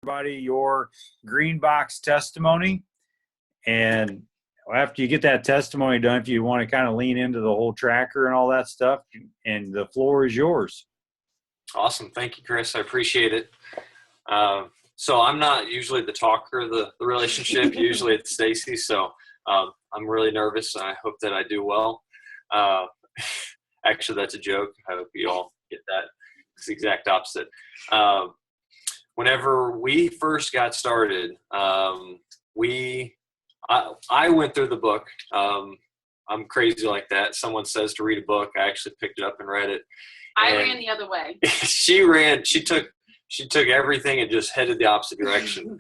everybody your green box testimony. And after you get that testimony done, if you want to kind of lean into the whole tracker and all that stuff, and the floor is yours. Awesome. Thank you, Chris. I appreciate it. So I'm not usually the talker of the relationship. Usually it's Stacy. So I'm really nervous. I hope that I do well. Actually, that's a joke. I hope you all get that. It's the exact opposite. Whenever we first got started, I went through the book. I'm crazy like that. Someone says to read a book. I actually picked it up and read it. I ran the other way. She took everything and just headed the opposite direction.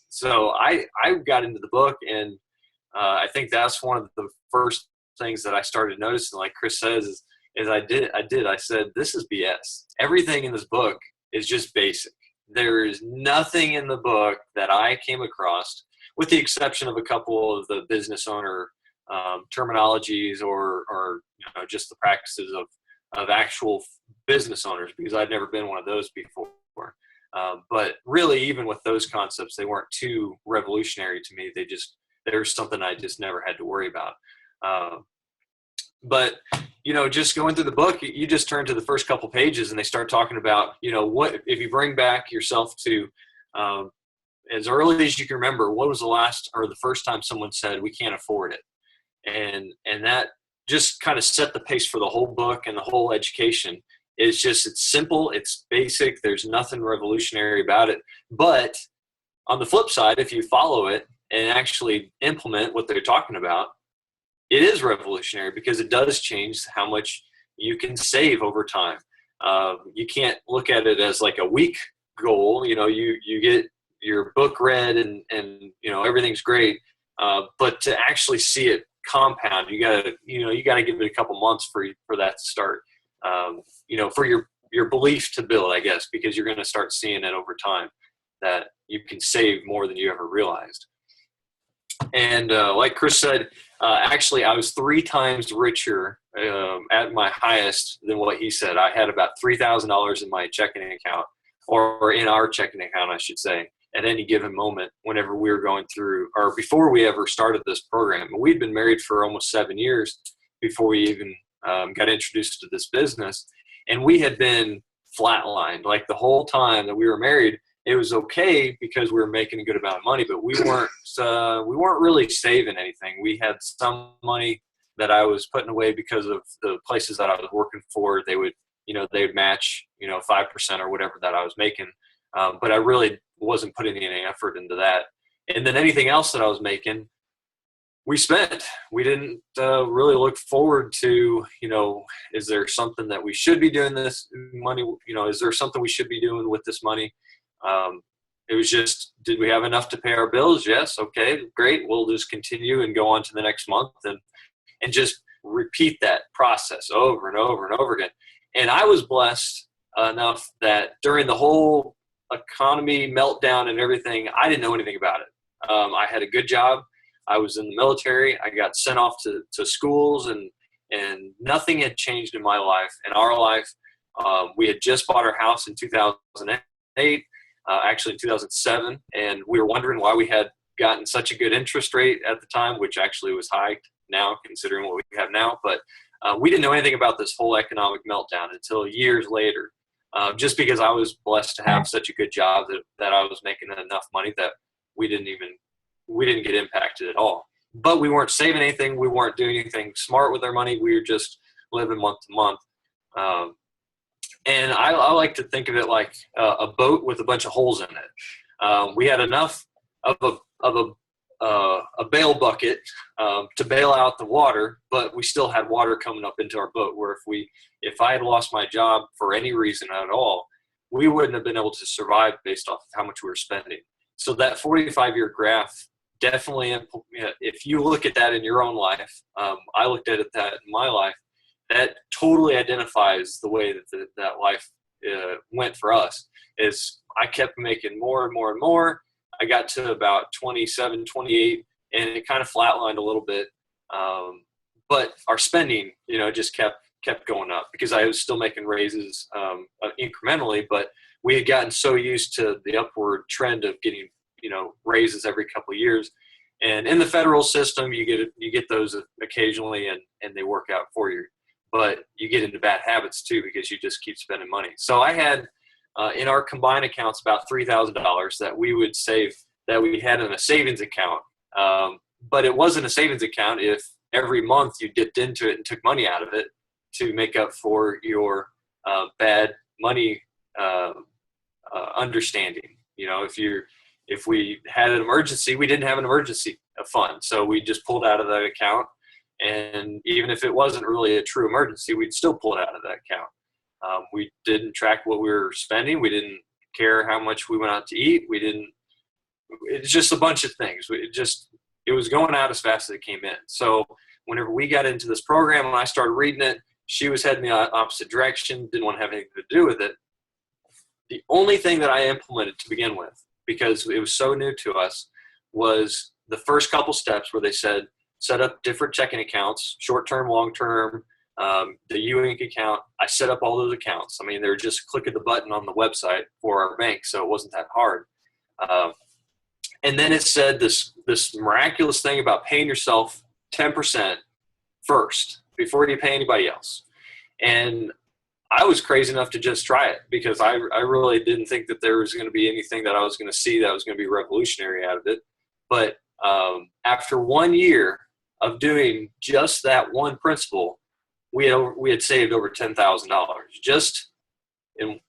So I got into the book, and I think that's one of the first things that I started noticing, like Chris says, is I said, this is BS. Everything in this book is just basic. There is nothing in the book that I came across, with the exception of a couple of the business owner terminologies or just the practices of actual business owners, because I'd never been one of those before. But really, even with those concepts, they weren't too revolutionary to me. There's something I just never had to worry about. But, just going through the book, you just turn to the first couple pages and they start talking about, what, if you bring back yourself to as early as you can remember, what was the last or the first time someone said, we can't afford it? And that just kind of set the pace for the whole book and the whole education. It's simple, it's basic, there's nothing revolutionary about it. But on the flip side, if you follow it and actually implement what they're talking about, it is revolutionary, because it does change how much you can save over time. You can't look at it as like a week goal. You get your book read and everything's great. But to actually see it compound, you gotta give it a couple months for that to start. For your belief to build, I guess, because you're going to start seeing it over time that you can save more than you ever realized. And like Chris said, actually, I was 3 times richer at my highest than what he said. I had about $3,000 in my checking account, or in our checking account, I should say, at any given moment whenever we were going through, or before we ever started this program. And we'd been married for almost 7 years before we even got introduced to this business. And we had been flatlined. Like the whole time that we were married, it was okay because we were making a good amount of money, but we weren't really saving anything. We had some money that I was putting away because of the places that I was working for. They would match, 5% or whatever that I was making. But I really wasn't putting any effort into that. And then anything else that I was making, we spent. We didn't really look forward to, is there something that we should be doing this money? Is there something we should be doing with this money? It was just, did we have enough to pay our bills? Yes. Okay, great. We'll just continue and go on to the next month and just repeat that process over and over and over again. And I was blessed enough that during the whole economy meltdown and everything, I didn't know anything about it. I had a good job. I was in the military. I got sent off to schools, and nothing had changed in my life. In our life, we had just bought our house in 2008, actually in 2007, and we were wondering why we had gotten such a good interest rate at the time, which actually was high now considering what we have now. But we didn't know anything about this whole economic meltdown until years later, just because I was blessed to have such a good job that I was making enough money that we didn't get impacted at all. But we weren't saving anything. We weren't doing anything smart with our money. We were just living month to month. And I like to think of it like a boat with a bunch of holes in it. We had enough of a bail bucket to bail out the water, but we still had water coming up into our boat, where if I had lost my job for any reason at all, we wouldn't have been able to survive based off of how much we were spending. So that 45-year graph, definitely, if you look at that in your own life, I looked at that in my life, that totally identifies the way that life went for us. Is I kept making more and more and more. I got to about 27, 28, and it kind of flatlined a little bit. But our spending, just kept going up, because I was still making raises incrementally, but we had gotten so used to the upward trend of getting, raises every couple of years. And in the federal system, you get those occasionally, and they work out for you. But you get into bad habits too because you just keep spending money. So I had in our combined accounts about $3,000 that we would save, that we had in a savings account. But it wasn't a savings account if every month you dipped into it and took money out of it to make up for your bad money understanding. If we had an emergency, we didn't have an emergency fund, so we just pulled out of that account. And even if it wasn't really a true emergency, we'd still pull it out of that account. We didn't track what we were spending. We didn't care how much we went out to eat. It's just a bunch of things. It was going out as fast as it came in. So whenever we got into this program and I started reading it, she was heading the opposite direction, didn't want to have anything to do with it. The only thing that I implemented to begin with, because it was so new to us, was the first couple steps where they said, set up different checking accounts, short-term, long-term, the U-Ink account. I set up all those accounts. I mean, they were just clicking the button on the website for our bank, so it wasn't that hard. And then it said this miraculous thing about paying yourself 10% first before you pay anybody else. And I was crazy enough to just try it because I really didn't think that there was going to be anything that I was going to see that was going to be revolutionary out of it. But after 1 year of doing just that one principle, we had saved over $10,000 just in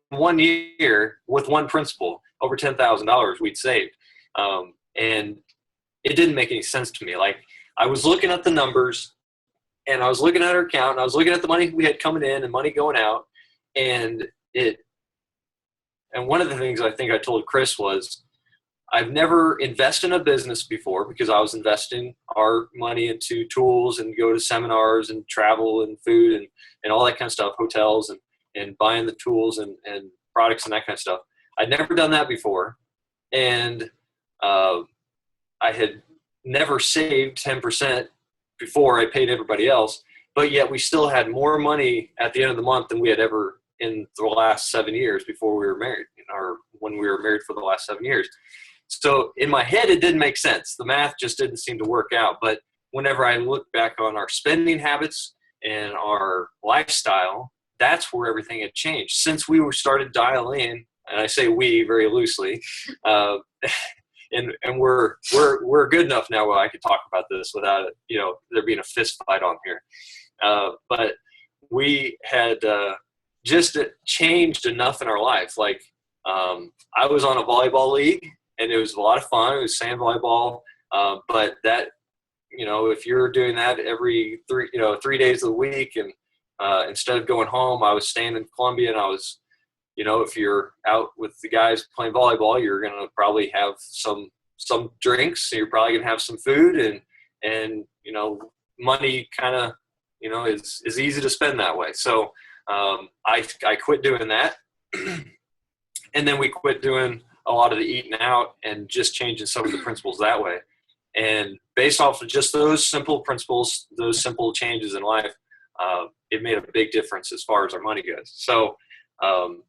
1 year with one principle. Over $10,000 we'd saved, and it didn't make any sense to me. Like, I was looking at the numbers, and I was looking at our account, and I was looking at the money we had coming in and money going out, and one of the things I think I told Chris was, I've never invested in a business before because I was investing our money into tools and go to seminars and travel and food and all that kind of stuff, hotels and buying the tools and products and that kind of stuff. I'd never done that before. And I had never saved 10% before I paid everybody else, but yet we still had more money at the end of the month than we had ever in the last 7 years before we were married, or when we were married for the last 7 years. So in my head, it didn't make sense. The math just didn't seem to work out. But whenever I look back on our spending habits and our lifestyle, that's where everything had changed. Since we started dialing in, and I say we very loosely, and we're good enough now where I could talk about this without there being a fist fight on here. But we had just changed enough in our life. Like, I was on a volleyball league, and it was a lot of fun. It was sand volleyball, but that, if you're doing that every 3 days of the week, and instead of going home, I was staying in Columbia, and I was, if you're out with the guys playing volleyball, you're going to probably have some drinks. So you're probably going to have some food, and money kind of, is easy to spend that way. So I quit doing that. And then we quit doing a lot of the eating out and just changing some of the principles that way. And based off of just those simple principles, those simple changes in life, it made a big difference as far as our money goes. So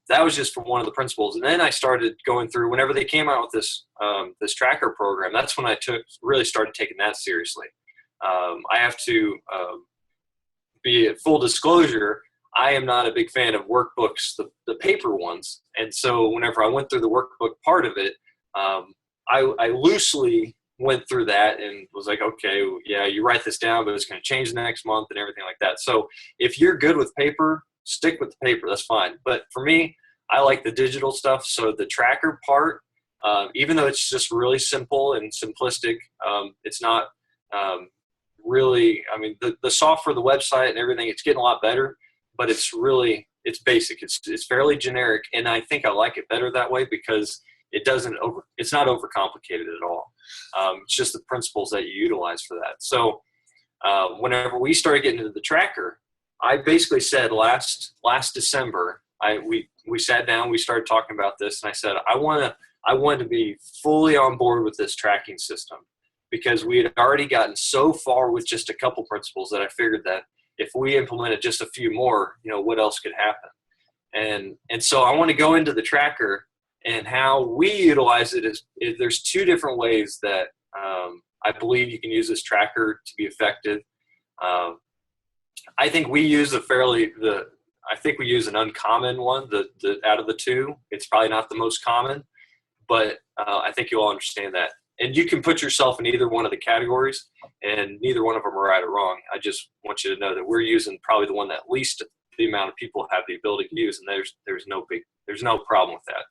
that was just from one of the principles. And then I started going through, whenever they came out with this tracker program, that's when I really started taking that seriously. I have to be at full disclosure, I am not a big fan of workbooks, the paper ones. And so whenever I went through the workbook part of it, I loosely went through that and was like, okay, yeah, you write this down, but it's going to change the next month and everything like that. So if you're good with paper, stick with the paper. That's fine. But for me, I like the digital stuff. So the tracker part, even though it's just really simple and simplistic, it's not really, I mean, the software, the website and everything, it's getting a lot better, but it's basic. It's fairly generic. And I think I like it better that way because it's not overcomplicated at all. It's just the principles that you utilize for that. So whenever we started getting into the tracker, I basically said last December, we sat down, we started talking about this, and I said, I want to be fully on board with this tracking system because we had already gotten so far with just a couple principles that I figured that if we implemented just a few more, what else could happen? And so I want to go into the tracker, and how we utilize it is there's two different ways that I believe you can use this tracker to be effective. I think we use I think we use an uncommon one, the out of the two. It's probably not the most common, but I think you'll understand that. And you can put yourself in either one of the categories, and neither one of them are right or wrong. I just want you to know that we're using probably the one that least the amount of people have the ability to use, and there's no problem with that.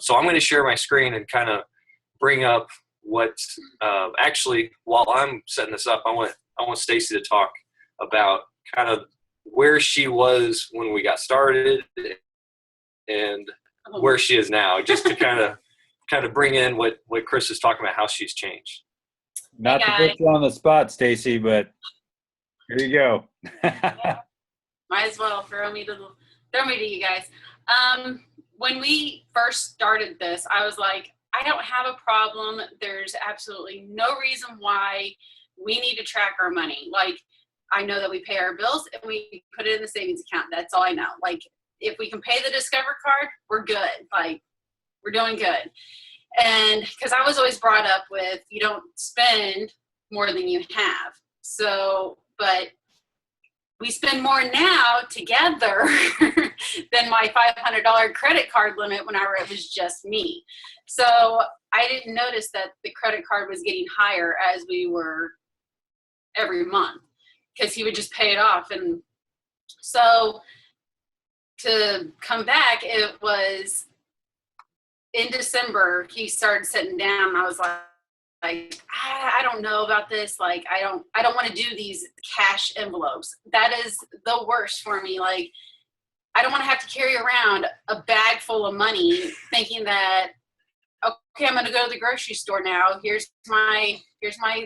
So I'm going to share my screen and kind of bring up what actually, while I'm setting this up, I want Stacy to talk about kind of where she was when we got started and where she is now, just to kind of bring in what Chris is talking about, how she's changed. Not to put you on the spot, Stacy, but here you go. Might as well throw me to you guys. When we first started this, I was like, I don't have a problem. There's absolutely no reason why we need to track our money. Like, I know that we pay our bills and we put it in the savings account. That's all I know. Like, if we can pay the Discover card, we're good. Like, we're doing good. And because I was always brought up with, you don't spend more than you have. So, but we spend more now together than my $500 credit card limit whenever it was just me. So I didn't notice that the credit card was getting higher as we were every month, because he would just pay it off. And so to come back, it was in December, he started sitting down. I was like, I don't know about this. Like, I don't want to do these cash envelopes. That is the worst for me. Like, I don't want to have to carry around a bag full of money thinking that, okay, I'm going to go to the grocery store now. Here's my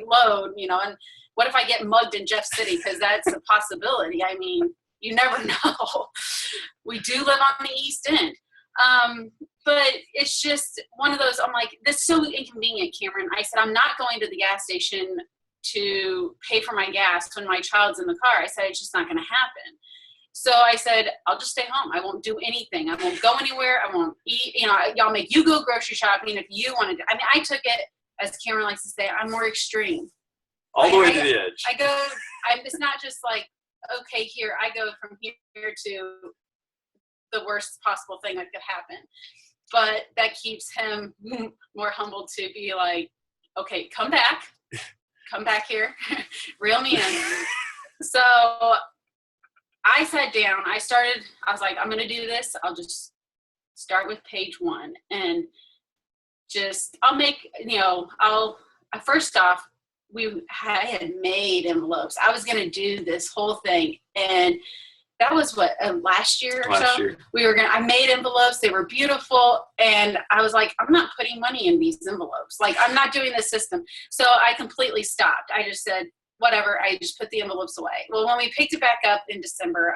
load, and what if I get mugged in Jeff City? Because that's a possibility. I mean, you never know. We do live on the East End. But it's just one of those, I'm like, this is so inconvenient, Cameron. I said, I'm not going to the gas station to pay for my gas when my child's in the car. I said, it's just not going to happen. So I said, I'll just stay home. I won't do anything. I won't go anywhere. I won't eat. Y'all make you go grocery shopping if you want to do. I mean, I took it, as Cameron likes to say, I'm more extreme. All the way to the edge. It's not just like, okay, here, I go from here to the worst possible thing that could happen. But that keeps him more humble to be like, okay, come back here, reel me in. So I sat down, I was like, I'm going to do this. I'll just start with page 1 and I'll make, first off, I had made envelopes. I was going to do this whole thing. And that was last year or so. I made envelopes. They were beautiful. And I was like, I'm not putting money in these envelopes. Like, I'm not doing this system. So I completely stopped. I just said, whatever. I just put the envelopes away. Well, when we picked it back up in December,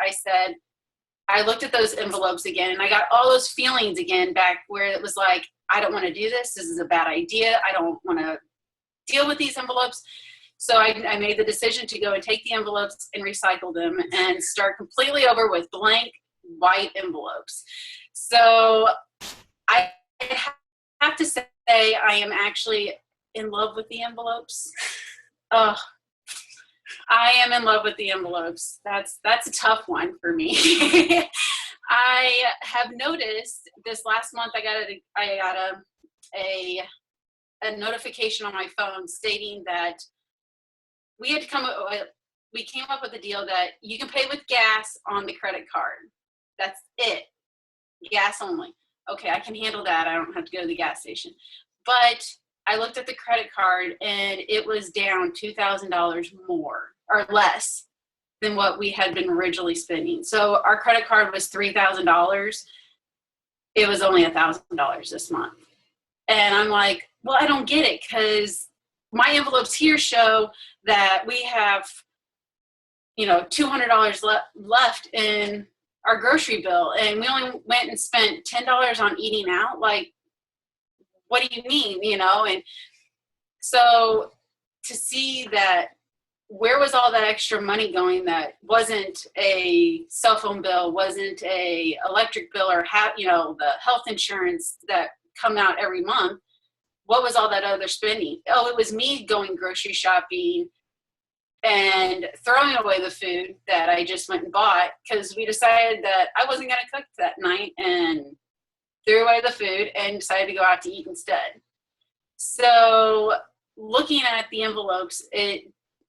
I looked at those envelopes again, and I got all those feelings again back where it was like, I don't want to do this. This is a bad idea. I don't want to deal with these envelopes. So I made the decision to go and take the envelopes and recycle them and start completely over with blank white envelopes. So I have to say I am actually in love with the envelopes. Oh, I am in love with the envelopes. That's a tough one for me. I have noticed this last month I got a notification on my phone stating that we came up with a deal that you can pay with gas on the credit card. That's it. Gas only. Okay, I can handle that. I don't have to go to the gas station. But I looked at the credit card and it was down $2,000 more or less than what we had been originally spending. So our credit card was $3,000. It was only $1,000 this month. And I'm like, well, I don't get it, because my envelopes here show that we have, $200 left in our grocery bill, and we only went and spent $10 on eating out. Like, what do you mean, And so to see that where was all that extra money going that wasn't a cell phone bill, wasn't a electric bill, or the health insurance that come out every month? What was all that other spending? Oh, it was me going grocery shopping and throwing away the food that I just went and bought because we decided that I wasn't going to cook that night, and threw away the food and decided to go out to eat instead. So looking at the envelopes,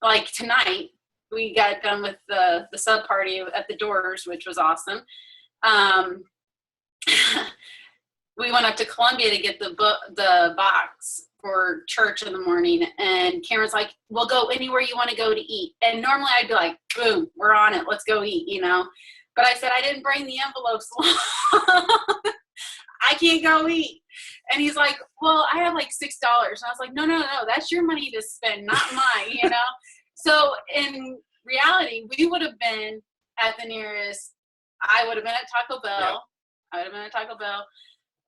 like tonight, we got done with the sub party at the Doors, which was awesome. We went up to Columbia to get the box for church in the morning, and Cameron's like, we'll go anywhere you want to go to eat. And normally I'd be like, boom, we're on it, let's go eat, But I said, I didn't bring the envelopes along. I can't go eat. And he's like, well, I have like $6. And I was like, no, that's your money to spend, not mine, So in reality, we would have been at the nearest, I would have been at Taco Bell. Yeah. I would have been at Taco Bell.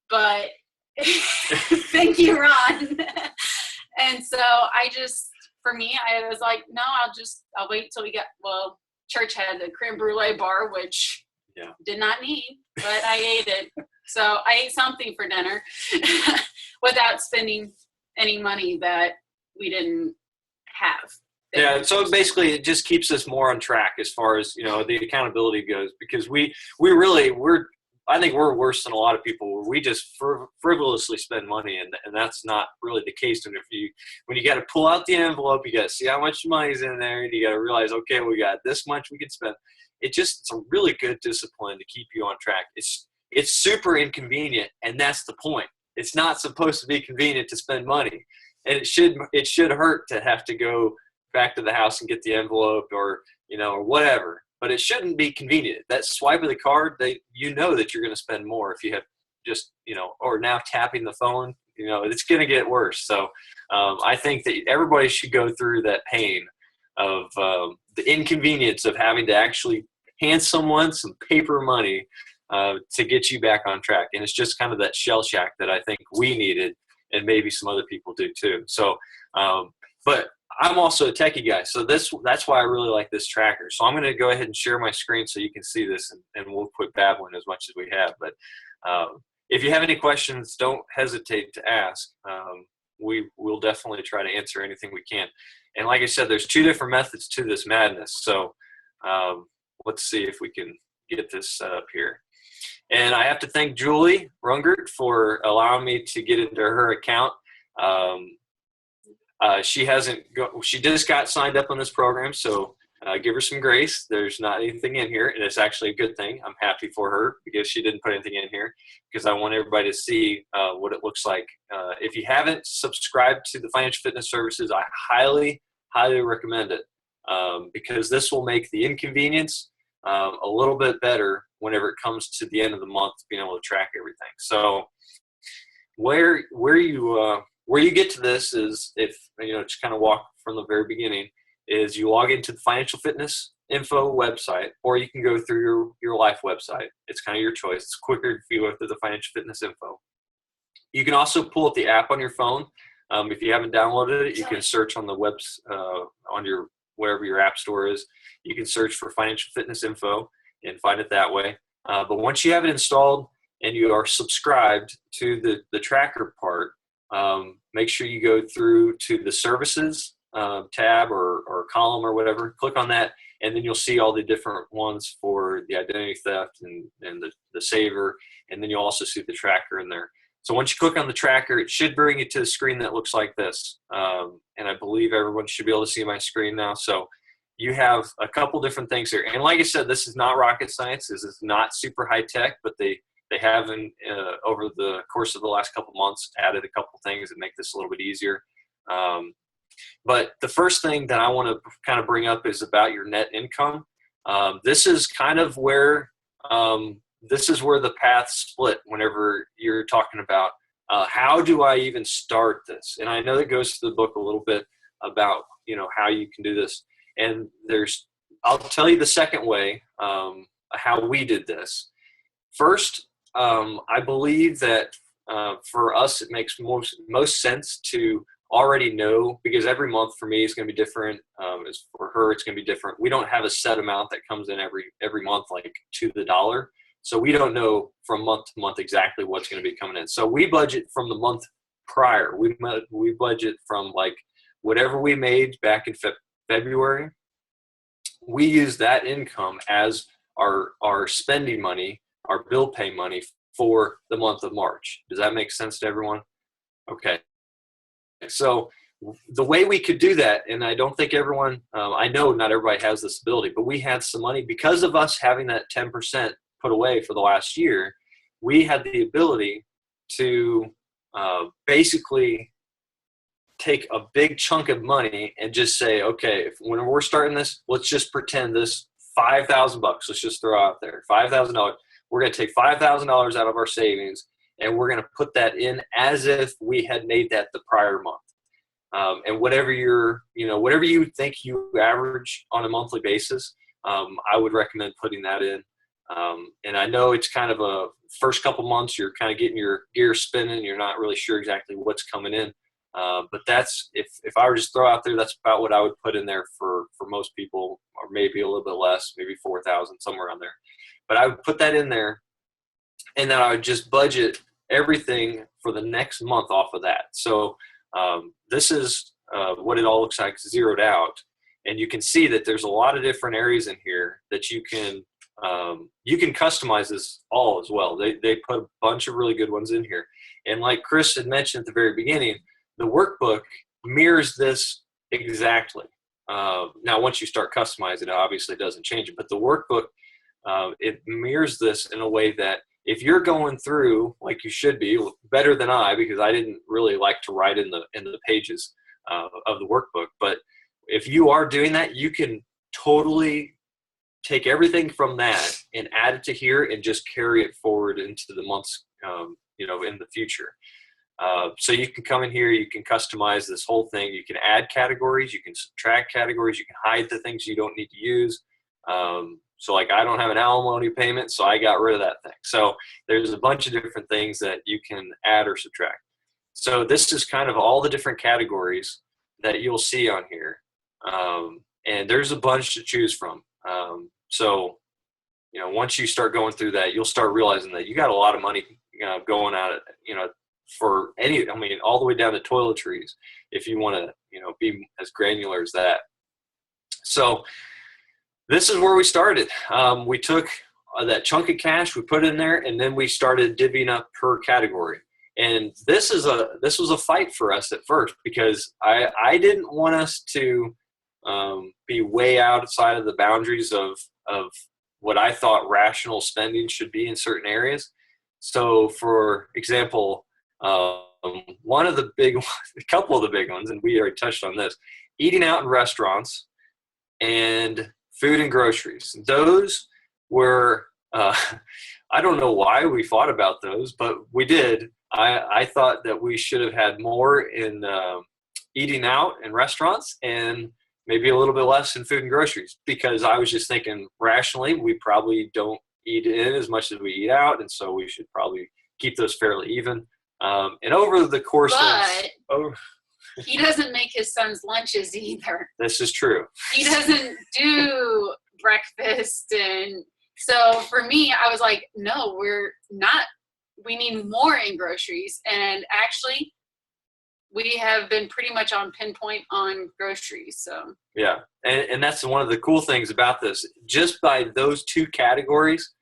But thank you, Ron. And so for me, I was like, no, I'll wait till church had the creme brulee bar, which did not need, but I ate it. So I ate something for dinner without spending any money that we didn't have. Yeah, so basically it just keeps us more on track as far as, the accountability goes, because I think we're worse than a lot of people where we just frivolously spend money, and that's not really the case. And when you got to pull out the envelope, you got to see how much money's in there, and you got to realize, okay, we got this much we can spend. It's a really good discipline to keep you on track. It's super inconvenient, and that's the point. It's not supposed to be convenient to spend money, and it should hurt to have to go back to the house and get the envelope or whatever. But it shouldn't be convenient. That swipe of the card, that you're going to spend more if you have just or now tapping the phone. It's going to get worse. So I think that everybody should go through that pain of the inconvenience of having to actually hand someone some paper money to get you back on track. And it's just kind of that shell shock that I think we needed, and maybe some other people do too. So, but I'm also a techie guy, so that's why I really like this tracker. So I'm going to go ahead and share my screen so you can see this, and we'll quit babbling as much as we have. But if you have any questions, don't hesitate to ask. We'll definitely try to answer anything we can. And like I said, there's 2 different methods to this madness. So let's see if we can get this set up here. And I have to thank Julie Rungert for allowing me to get into her account. She just got signed up on this program, so give her some grace. There's not anything in here, and it's actually a good thing. I'm happy for her because she didn't put anything in here, because I want everybody to see what it looks like. If you haven't subscribed to the Financial Fitness Services, I highly, highly recommend it, because this will make the inconvenience a little bit better whenever it comes to the end of the month, being able to track everything. So where you get to this is, if just kind of walk from the very beginning, is you log into the Financial Fitness Info website, or you can go through your Life website. It's kind of your choice. It's quicker if you go through the Financial Fitness Info. You can also pull up the app on your phone. If you haven't downloaded it, you can search on the webs on your wherever your app store is. You can search for Financial Fitness Info and find it that way. But once you have it installed and you are subscribed to the tracker part, make sure you go through to the services tab or column or whatever. Click on that, and then you'll see all the different ones for the identity theft and the saver, and then you'll also see the tracker in there. So once you click on the tracker, it should bring you to a screen that looks like this. And I believe everyone should be able to see my screen now. So you have a couple different things here. And like I said, this is not rocket science. This is not super high tech, but they have over the course of the last couple months added a couple things that make this a little bit easier. But the first thing that I want to kind of bring up is about your net income. This is kind of where the paths split whenever you're talking about how do I even start this? And I know that goes to the book a little bit about how you can do this. And I'll tell you the second way how we did this. First, I believe that for us it makes most sense to already know, because every month for me is going to be different. As for her, it's going to be different. We don't have a set amount that comes in every month, like to the dollar. So we don't know from month to month exactly what's going to be coming in. So we budget from the month prior. We budget from like whatever we made back in February. We use that income as our spending money, our bill pay money for the month of March. Does that make sense to everyone? Okay. So the way we could do that, and I don't think everyone, I know not everybody has this ability, but we had some money because of us having that 10% put away for the last year. We had the ability to basically take a big chunk of money and just say, okay, when we're starting this, let's just pretend this $5,000. Let's just throw out there $5,000. We're going to take $5,000 out of our savings, and we're going to put that in as if we had made that the prior month. And whatever whatever you think you average on a monthly basis, I would recommend putting that in. And I know it's kind of a first couple months, you're kind of getting your gears spinning. You're not really sure exactly what's coming in. But that's, if I were just throw out there, that's about what I would put in there for most people, or maybe a little bit less, maybe 4,000, somewhere around there. But I would put that in there, and then I would just budget everything for the next month off of that. So this is what it all looks like zeroed out. And you can see that there's a lot of different areas in here that you can customize this all as well. They put a bunch of really good ones in here. And like Chris had mentioned at the very beginning, the workbook mirrors this exactly. Now, once you start customizing it, obviously it doesn't change it. But the workbook, it mirrors this in a way that if you're going through, like you should be, better than I, because I didn't really like to write in the pages of the workbook. But if you are doing that, you can totally take everything from that and add it to here and just carry it forward into the months, in the future. So you can come in here, you can customize this whole thing. You can add categories, you can subtract categories, you can hide the things you don't need to use. So like I don't have an alimony payment, so I got rid of that thing. So there's a bunch of different things that you can add or subtract. So this is kind of all the different categories that you'll see on here. And there's a bunch to choose from. So once you start going through that, you'll start realizing that you got a lot of money going out, for all the way down to toiletries, if you want to, be as granular as that. So this is where we started. We took that chunk of cash, we put it in there, and then we started divvying up per category. And this was a fight for us at first, because I didn't want us to be way outside of the boundaries of what I thought rational spending should be in certain areas. So, for example, a couple of the big ones, and we already touched on this: eating out in restaurants and food and groceries. Those were, I don't know why we fought about those, but we did. I thought that we should have had more in eating out in restaurants and maybe a little bit less in food and groceries, because I was just thinking rationally, we probably don't eat in as much as we eat out, and so we should probably keep those fairly even. And over the course he doesn't make his son's lunches either. This is true. He doesn't do breakfast. And so for me, I was like, no, we need more in groceries. And actually, we have been pretty much on pinpoint on groceries. So yeah, and that's one of the cool things about this. Just by those two categories,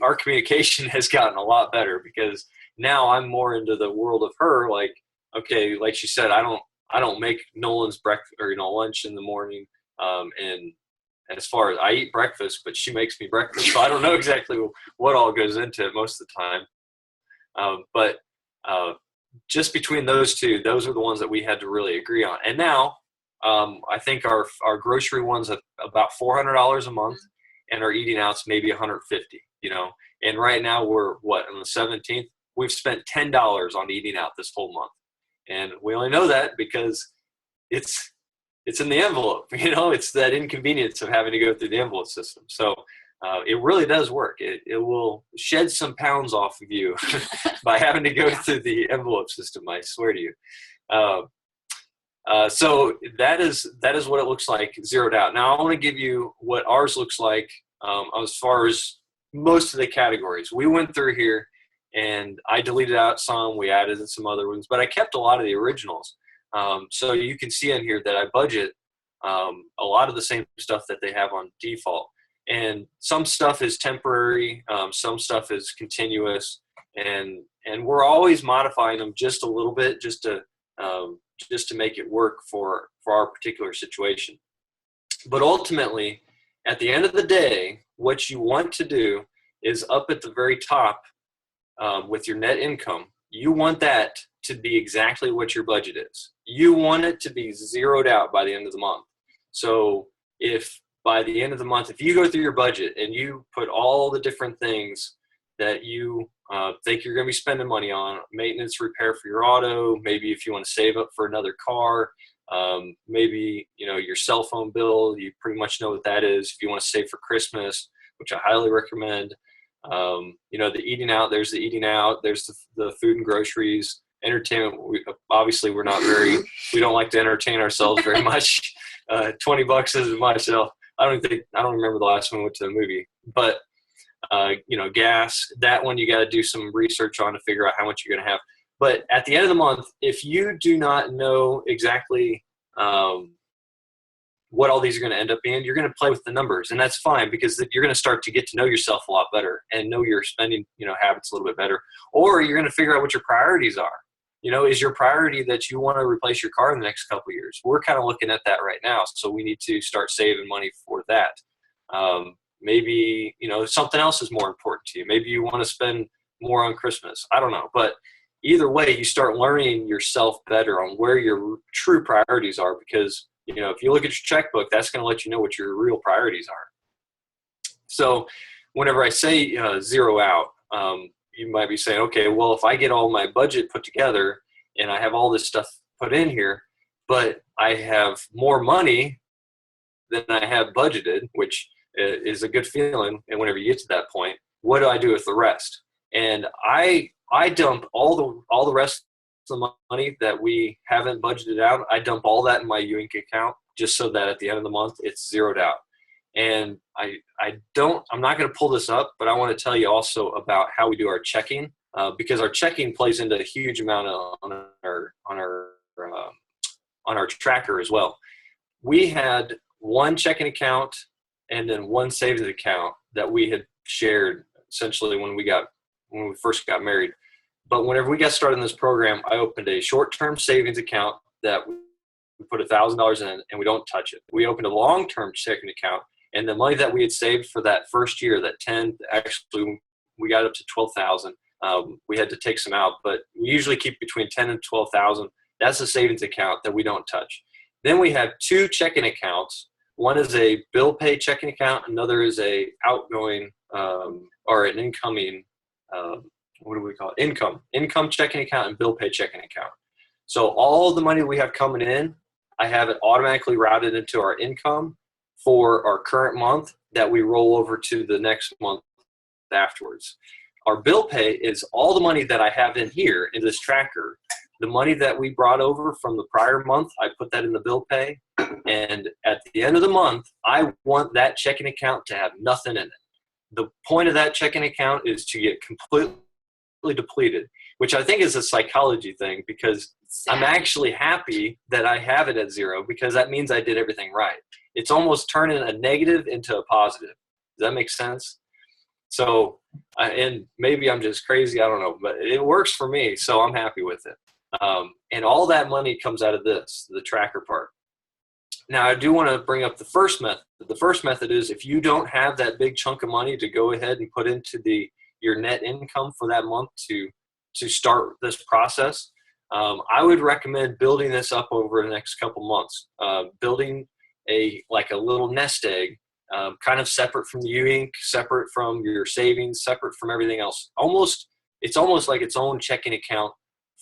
our communication has gotten a lot better, because now I'm more into the world of her. Like, okay, like she said, I don't make Nolan's breakfast or lunch in the morning. And as far as I eat breakfast, but she makes me breakfast, so I don't know exactly what all goes into it most of the time. But just between those two, those are the ones that we had to really agree on. And now I think our grocery one's about $400 a month, and our eating out's maybe $150. And right now we're on the 17th. We've spent $10 on eating out this whole month, and we only know that because it's in the envelope. It's that inconvenience of having to go through the envelope system. So it really does work. It will shed some pounds off of you by having to go through the envelope system, I swear to you. So that is what it looks like zeroed out. Now I want to give you what ours looks like as far as most of the categories. We went through here and I deleted out some, we added in some other ones, but I kept a lot of the originals. So you can see in here that I budget a lot of the same stuff that they have on default. And some stuff is temporary, some stuff is continuous, and we're always modifying them just a little bit, just to make it work for our particular situation. But ultimately, at the end of the day, what you want to do is up at the very top with your net income, you want that to be exactly what your budget is. You want it to be zeroed out by the end of the month. So if by the end of the month, if you go through your budget and you put all the different things that you think you're going to be spending money on, maintenance, repair for your auto, maybe if you want to save up for another car, maybe, your cell phone bill, you pretty much know what that is. If you want to save for Christmas, which I highly recommend, the eating out, there's the eating out, there's the food and groceries, entertainment. Obviously we don't like to entertain ourselves very much. $20 isn't much. So I don't remember the last time we went to a movie, but gas, that one you got to do some research on to figure out how much you're going to have. But at the end of the month, if you do not know exactly what all these are going to end up being, you're going to play with the numbers, and that's fine because you're going to start to get to know yourself a lot better and know your spending, habits a little bit better. Or you're going to figure out what your priorities are. Is your priority that you want to replace your car in the next couple of years? We're kind of looking at that right now, so we need to start saving money for that. Maybe, something else is more important to you. Maybe you want to spend more on Christmas. I don't know. But either way, you start learning yourself better on where your true priorities are because, if you look at your checkbook, that's going to let you know what your real priorities are. So whenever I say zero out, you might be saying, okay, well, if I get all my budget put together and I have all this stuff put in here, but I have more money than I have budgeted, which is a good feeling. And whenever you get to that point, what do I do with the rest? And I dump all the rest of the money that we haven't budgeted out. I dump all that in my Ewing account just so that at the end of the month it's zeroed out. And I'm not going to pull this up, but I want to tell you also about how we do our checking because our checking plays into a huge amount on our tracker as well. We had one checking account and then one savings account that we had shared essentially when we first got married. But whenever we got started in this program, I opened a short-term savings account that we put $1,000 in and we don't touch it. We opened a long-term checking account, and the money that we had saved for that first year, actually we got up to $12,000. We had to take some out, but we usually keep between $10,000 and $12,000. That's a savings account that we don't touch. Then we have two checking accounts. One is a bill pay checking account. Another is a outgoing or an incoming, what do we call it? Income checking account and bill pay checking account. So all the money we have coming in, I have it automatically routed into our income for our current month that we roll over to the next month afterwards. Our bill pay is all the money that I have in here in this tracker. The money that we brought over from the prior month, I put that in the bill pay. And at the end of the month, I want that checking account to have nothing in it. The point of that checking account is to get completely depleted, which I think is a psychology thing because I'm actually happy that I have it at zero because that means I did everything right. It's almost turning a negative into a positive. Does that make sense? So, and maybe I'm just crazy, I don't know, but it works for me, so I'm happy with it. And all that money comes out of this, the tracker part. Now, I do want to bring up the first method. The first method is if you don't have that big chunk of money to go ahead and put into your net income for that month to start this process, I would recommend building this up over the next couple months. Building a little nest egg, kind of separate from the Ewing, separate from your savings, separate from everything else. It's almost like its own checking account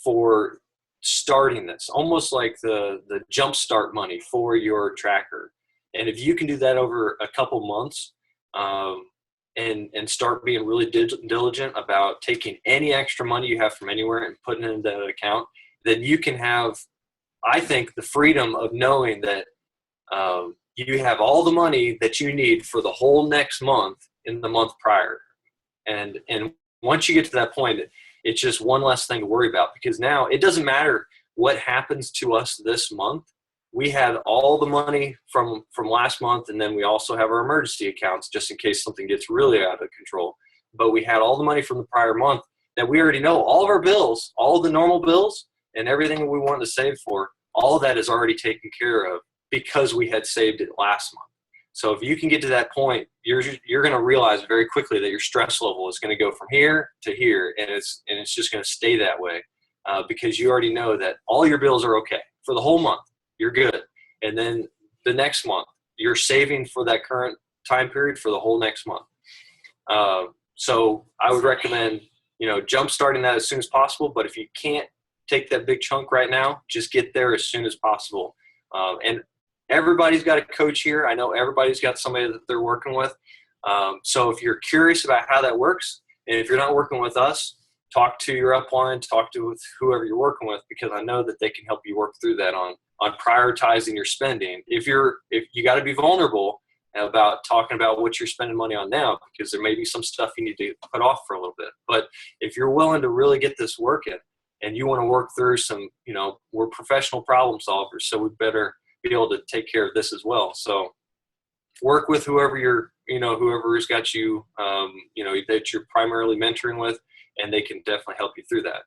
for starting this, almost like the jump start money for your tracker. And if you can do that over a couple months and start being really diligent about taking any extra money you have from anywhere and putting it into that account, then you can have I think the freedom of knowing that you have all the money that you need for the whole next month in the month prior. And once you get to that point, it's just one less thing to worry about, because now it doesn't matter what happens to us this month. We had all the money from last month, and then we also have our emergency accounts just in case something gets really out of control. But we had all the money from the prior month that we already know. All of our bills, all the normal bills, and everything we wanted to save for, all of that is already taken care of because we had saved it last month. So if you can get to that point, you're going to realize very quickly that your stress level is going to go from here to here, and it's just going to stay that way because you already know that all your bills are okay for the whole month. You're good. And then the next month, you're saving for that current time period for the whole next month. So I would recommend, jump starting that as soon as possible. But if you can't take that big chunk right now, just get there as soon as possible. And everybody's got a coach here. I know everybody's got somebody that they're working with. So if you're curious about how that works, and if you're not working with us, talk to your upline, talk to whoever you're working with, because I know that they can help you work through that on prioritizing your spending. If you got to be vulnerable about talking about what you're spending money on now, because there may be some stuff you need to put off for a little bit. But if you're willing to really get this working and you want to work through some, we're professional problem solvers, so we better be able to take care of this as well. So work with whoever's got you, that you're primarily mentoring with, and they can definitely help you through that.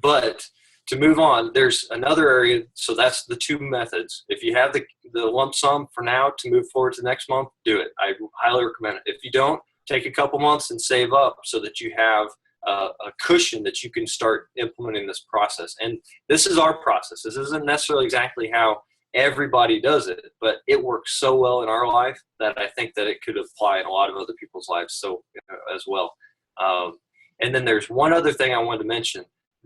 But to move on, there's another area. So that's the two methods. If you have the lump sum for now to move forward to next month, do it. I highly recommend it. If you don't, take a couple months and save up so that you have a cushion that you can start implementing this process. And this is our process. This isn't necessarily exactly how everybody does it, but it works so well in our life that I think that it could apply in a lot of other people's lives as well. And then there's one other thing I wanted to mention.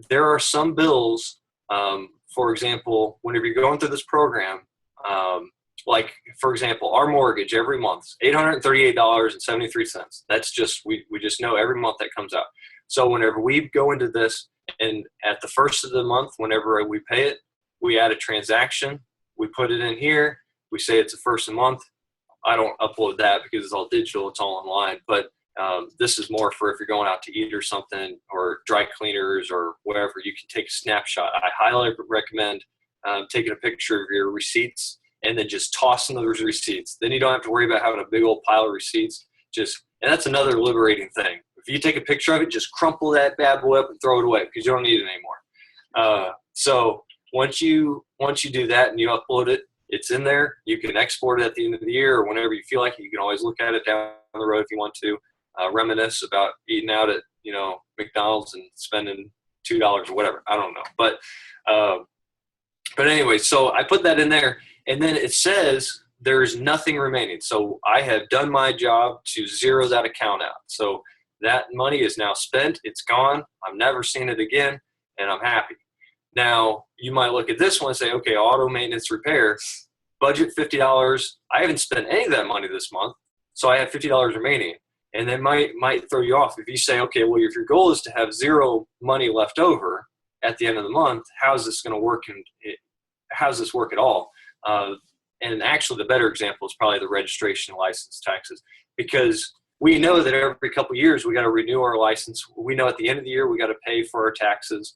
There are some bills, for example, whenever you're going through this program, like, for example, our mortgage every month, $838.73. That's just, we just know every month that comes out. So whenever we go into this, and at the first of the month, whenever we pay it, we add a transaction, we put it in here, we say it's the first of the month. I don't upload that because it's all digital, it's all online, but this is more for if you're going out to eat or something, or dry cleaners or wherever, you can take a snapshot. I highly recommend taking a picture of your receipts and then just tossing those receipts. Then you don't have to worry about having a big old pile of receipts. And that's another liberating thing. If you take a picture of it, just crumple that bad boy up and throw it away because you don't need it anymore. So once you do that and you upload it, it's in there. You can export it at the end of the year or whenever you feel like it. You can always look at it down the road if you want to. Reminisce about eating out at McDonald's and spending $2 or whatever. I don't know, but anyway, so I put that in there, and then it says there's nothing remaining. So I have done my job to zero that account out. So that money is now spent. It's gone. I've never seen it again, and I'm happy. Now you might look at this one and say, okay, auto maintenance repair, budget $50. I haven't spent any of that money this month, so I have $50 remaining. And that might throw you off. If you say, okay, well, if your goal is to have zero money left over at the end of the month, how is this going to work? And how does this work at all? And actually, the better example is probably the registration license taxes, because we know that every couple of years we got to renew our license. We know at the end of the year we got to pay for our taxes.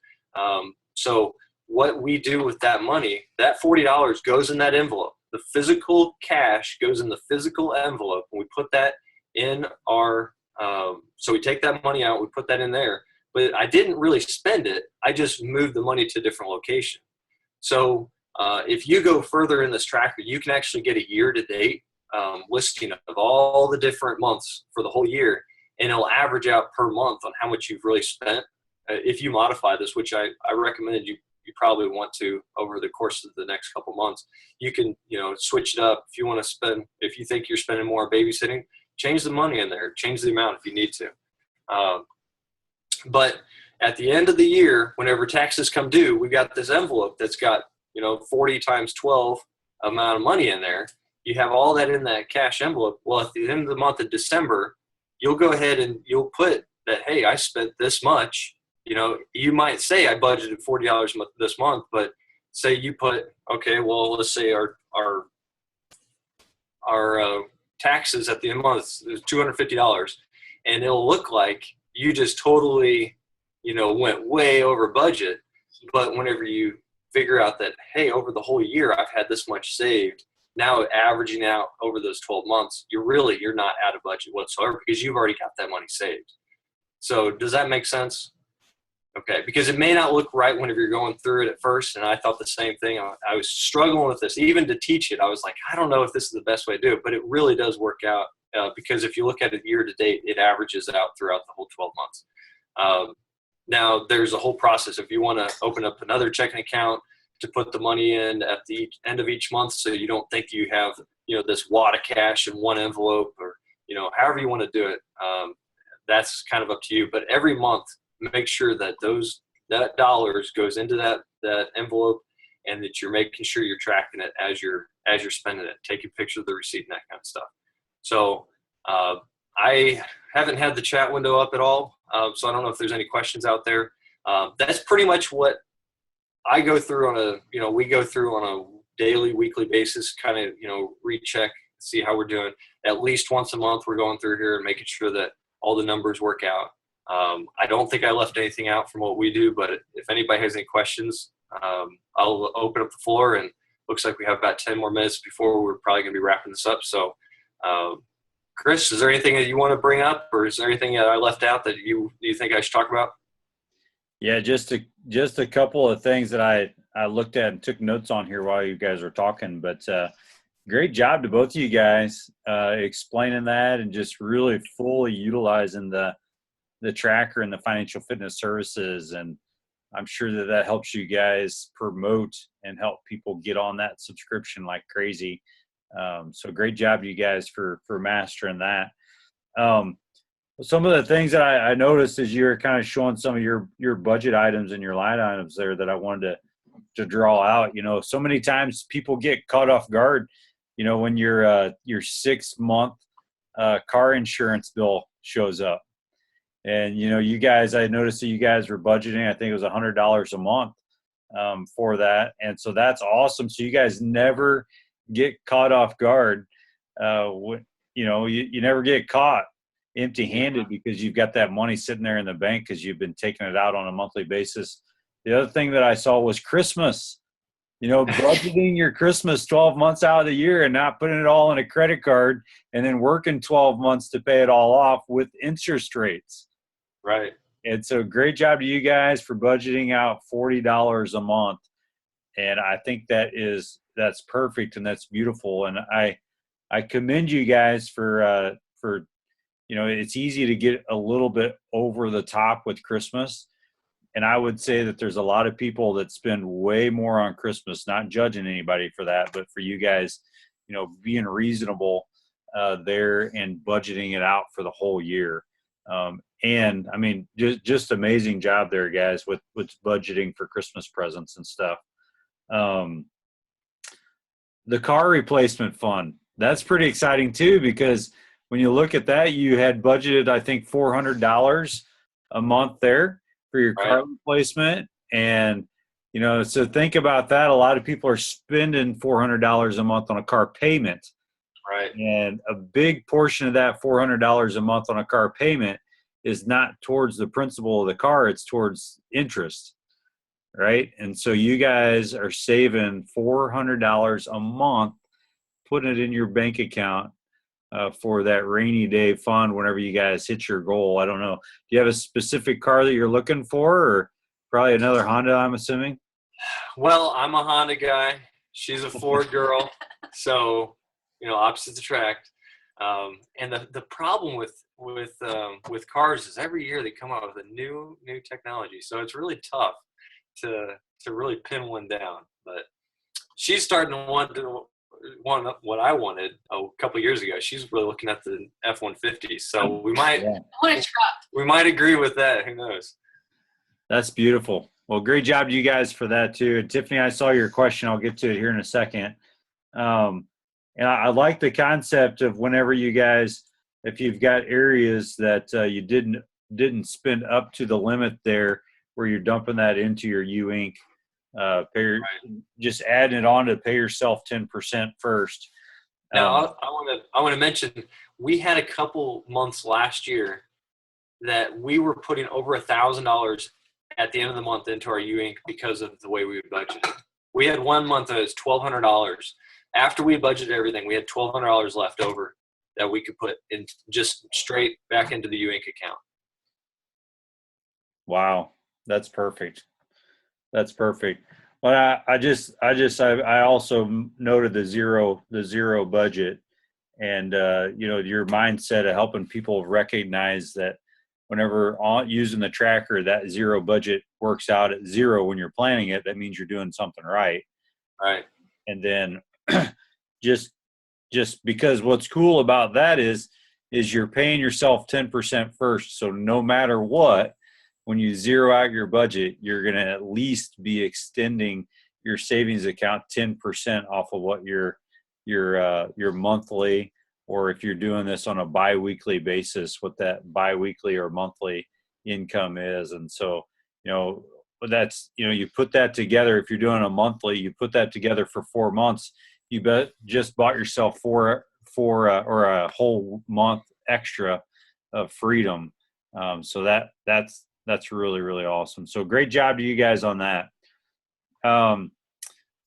So what we do with that money, that $40 goes in that envelope. The physical cash goes in the physical envelope, and we put that in our, so we take that money out, we put that in there, but I didn't really spend it. I just moved the money to a different location. So if you go further in this tracker, you can actually get a year-to-date listing of all the different months for the whole year, and it'll average out per month on how much you've really spent. If you modify this, which I recommend you probably want to over the course of the next couple months, you can switch it up. If you want to spend, if you think you're spending more babysitting, change the money in there, change the amount if you need to. But at the end of the year, whenever taxes come due, we've got this envelope that's got 40 times 12 amount of money in there. You have all that in that cash envelope. Well, at the end of the month of December, you'll go ahead and you'll put that, hey, I spent this much. You might say I budgeted $40 this month, but say you put, okay, well, let's say our taxes at the end of the month is $250, and it'll look like you just totally, went way over budget. But whenever you figure out that, hey, over the whole year, I've had this much saved, now averaging out over those 12 months, you're not out of budget whatsoever because you've already got that money saved. So does that make sense? Okay, because it may not look right whenever you're going through it at first, and I thought the same thing. I was struggling with this. Even to teach it, I was like, I don't know if this is the best way to do it, but it really does work out because if you look at it year to date, it averages out throughout the whole 12 months. Now, there's a whole process. If you want to open up another checking account to put the money in at the end of each month so you don't think you have, this wad of cash in one envelope or, however you want to do it, that's kind of up to you. But every month, make sure that that dollars goes into that envelope and that you're making sure you're tracking it as you're spending it, taking pictures of the receipt and that kind of stuff. So I haven't had the chat window up at all, so I don't know if there's any questions out there. That's pretty much what I go through we go through on a daily, weekly basis, kind of, recheck, see how we're doing. At least once a month, we're going through here and making sure that all the numbers work out. I don't think I left anything out from what we do, but if anybody has any questions, I'll open up the floor, and looks like we have about 10 more minutes before we're probably going to be wrapping this up. So, Chris, is there anything that you want to bring up, or is there anything that I left out that you think I should talk about? Yeah, just a couple of things that I looked at and took notes on here while you guys were talking, but great job to both of you guys explaining that and just really fully utilizing the tracker and the financial fitness services. And I'm sure that helps you guys promote and help people get on that subscription like crazy. So great job to you guys for mastering that. Some of the things that I noticed as you're kind of showing some of your budget items and your line items there that I wanted to draw out. So many times people get caught off guard, when your 6-month car insurance bill shows up. And, you guys, I noticed that you guys were budgeting, I think it was $100 a month for that. And so that's awesome. So you guys never get caught off guard. You never get caught empty-handed because you've got that money sitting there in the bank because you've been taking it out on a monthly basis. The other thing that I saw was Christmas. Budgeting your Christmas 12 months out of the year and not putting it all in a credit card and then working 12 months to pay it all off with interest rates. Right. And so great job to you guys for budgeting out $40 a month. And I think that's perfect and that's beautiful. And I commend you guys for it's easy to get a little bit over the top with Christmas. And I would say that there's a lot of people that spend way more on Christmas, not judging anybody for that, but for you guys, being reasonable there and budgeting it out for the whole year. And I mean, just amazing job there, guys, with budgeting for Christmas presents and stuff. The car replacement fund, that's pretty exciting too, because when you look at that, you had budgeted, I think, $400 a month there for your car replacement. And, so think about that. A lot of people are spending $400 a month on a car payment. Right. And a big portion of that $400 a month on a car payment is not towards the principal of the car, it's towards interest. Right. And so you guys are saving $400 a month, putting it in your bank account for that rainy day fund whenever you guys hit your goal. I don't know. Do you have a specific car that you're looking for, or probably another Honda, I'm assuming? Well, I'm a Honda guy. She's a Ford girl. So, opposites attract. And the problem with cars is every year they come out with a new technology. So it's really tough to really pin one down. But she's starting to want what I wanted a couple of years ago. She's really looking at the F-150. So we might agree with that. Who knows? That's beautiful. Well, great job to you guys for that too. And Tiffany, I saw your question. I'll get to it here in a second. And I like the concept of whenever you guys, if you've got areas that you didn't spend up to the limit there, where you're dumping that into your U-Ink Just adding it on to pay yourself 10% first. Now, I want to mention we had a couple months last year that we were putting over $1,000 at the end of the month into our U Inc. because of the way we budgeted. We had one month that was $1,200. After we budgeted everything, we had $1,200 left over that we could put in just straight back into the U Inc. account. Wow, that's perfect. That's perfect. Well, I also noted the zero budget, and your mindset of helping people recognize that whenever using the tracker, that zero budget works out at zero when you're planning it. That means you're doing something right. Right. And then just because what's cool about that is you're paying yourself 10% first. So no matter what, when you zero out your budget, you're going to at least be extending your savings account 10% off of what your monthly, or if you're doing this on a biweekly basis, what that biweekly or monthly income is. And so, that's, you put that together. If you're doing a monthly, you put that together for 4 months, you just bought yourself or a whole month extra of freedom. So that's really, really awesome. So great job to you guys on that.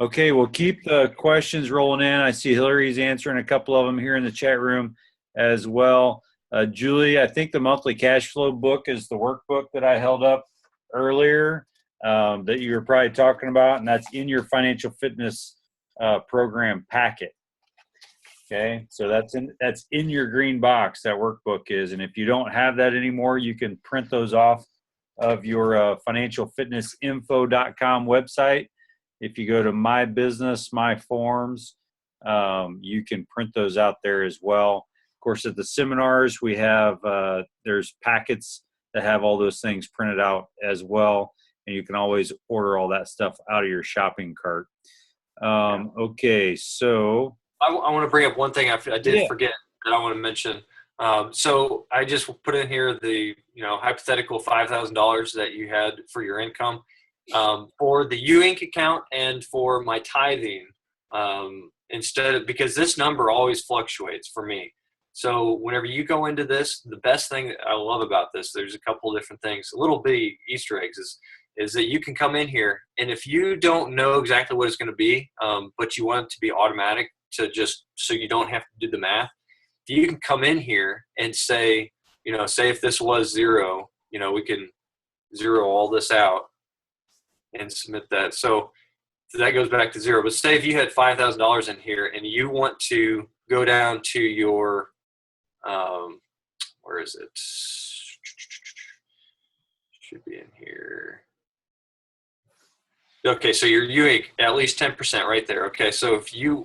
Okay, we'll keep the questions rolling in. I see Hillary's answering a couple of them here in the chat room as well. Julie, I think the monthly cash flow book is the workbook that I held up earlier that you were probably talking about, and that's in your financial fitness program packet. Okay, so that's in your green box, that workbook is. And if you don't have that anymore, you can print those off of your financialfitnessinfo.com website. If you go to My Business, My Forms, you can print those out there as well. Of course, at the seminars, we have there's packets that have all those things printed out as well, and you can always order all that stuff out of your shopping cart. Okay, so I want to bring up one thing I did forget that I want to mention. So I just put in here the hypothetical $5,000 that you had for your income for the U Inc. account and for my tithing. Because this number always fluctuates for me. So whenever you go into this, the best thing that I love about this, there's a couple of different things, little bitty Easter eggs is that you can come in here, and if you don't know exactly what it's going to be, but you want it to be automatic to just so you don't have to do the math, you can come in here and say if this was zero, we can zero all this out and submit that. So that goes back to zero. But say if you had $5,000 in here and you want to go down to your, where is it? Should be in here. Okay, so your U Inc. at least 10% right there. Okay, so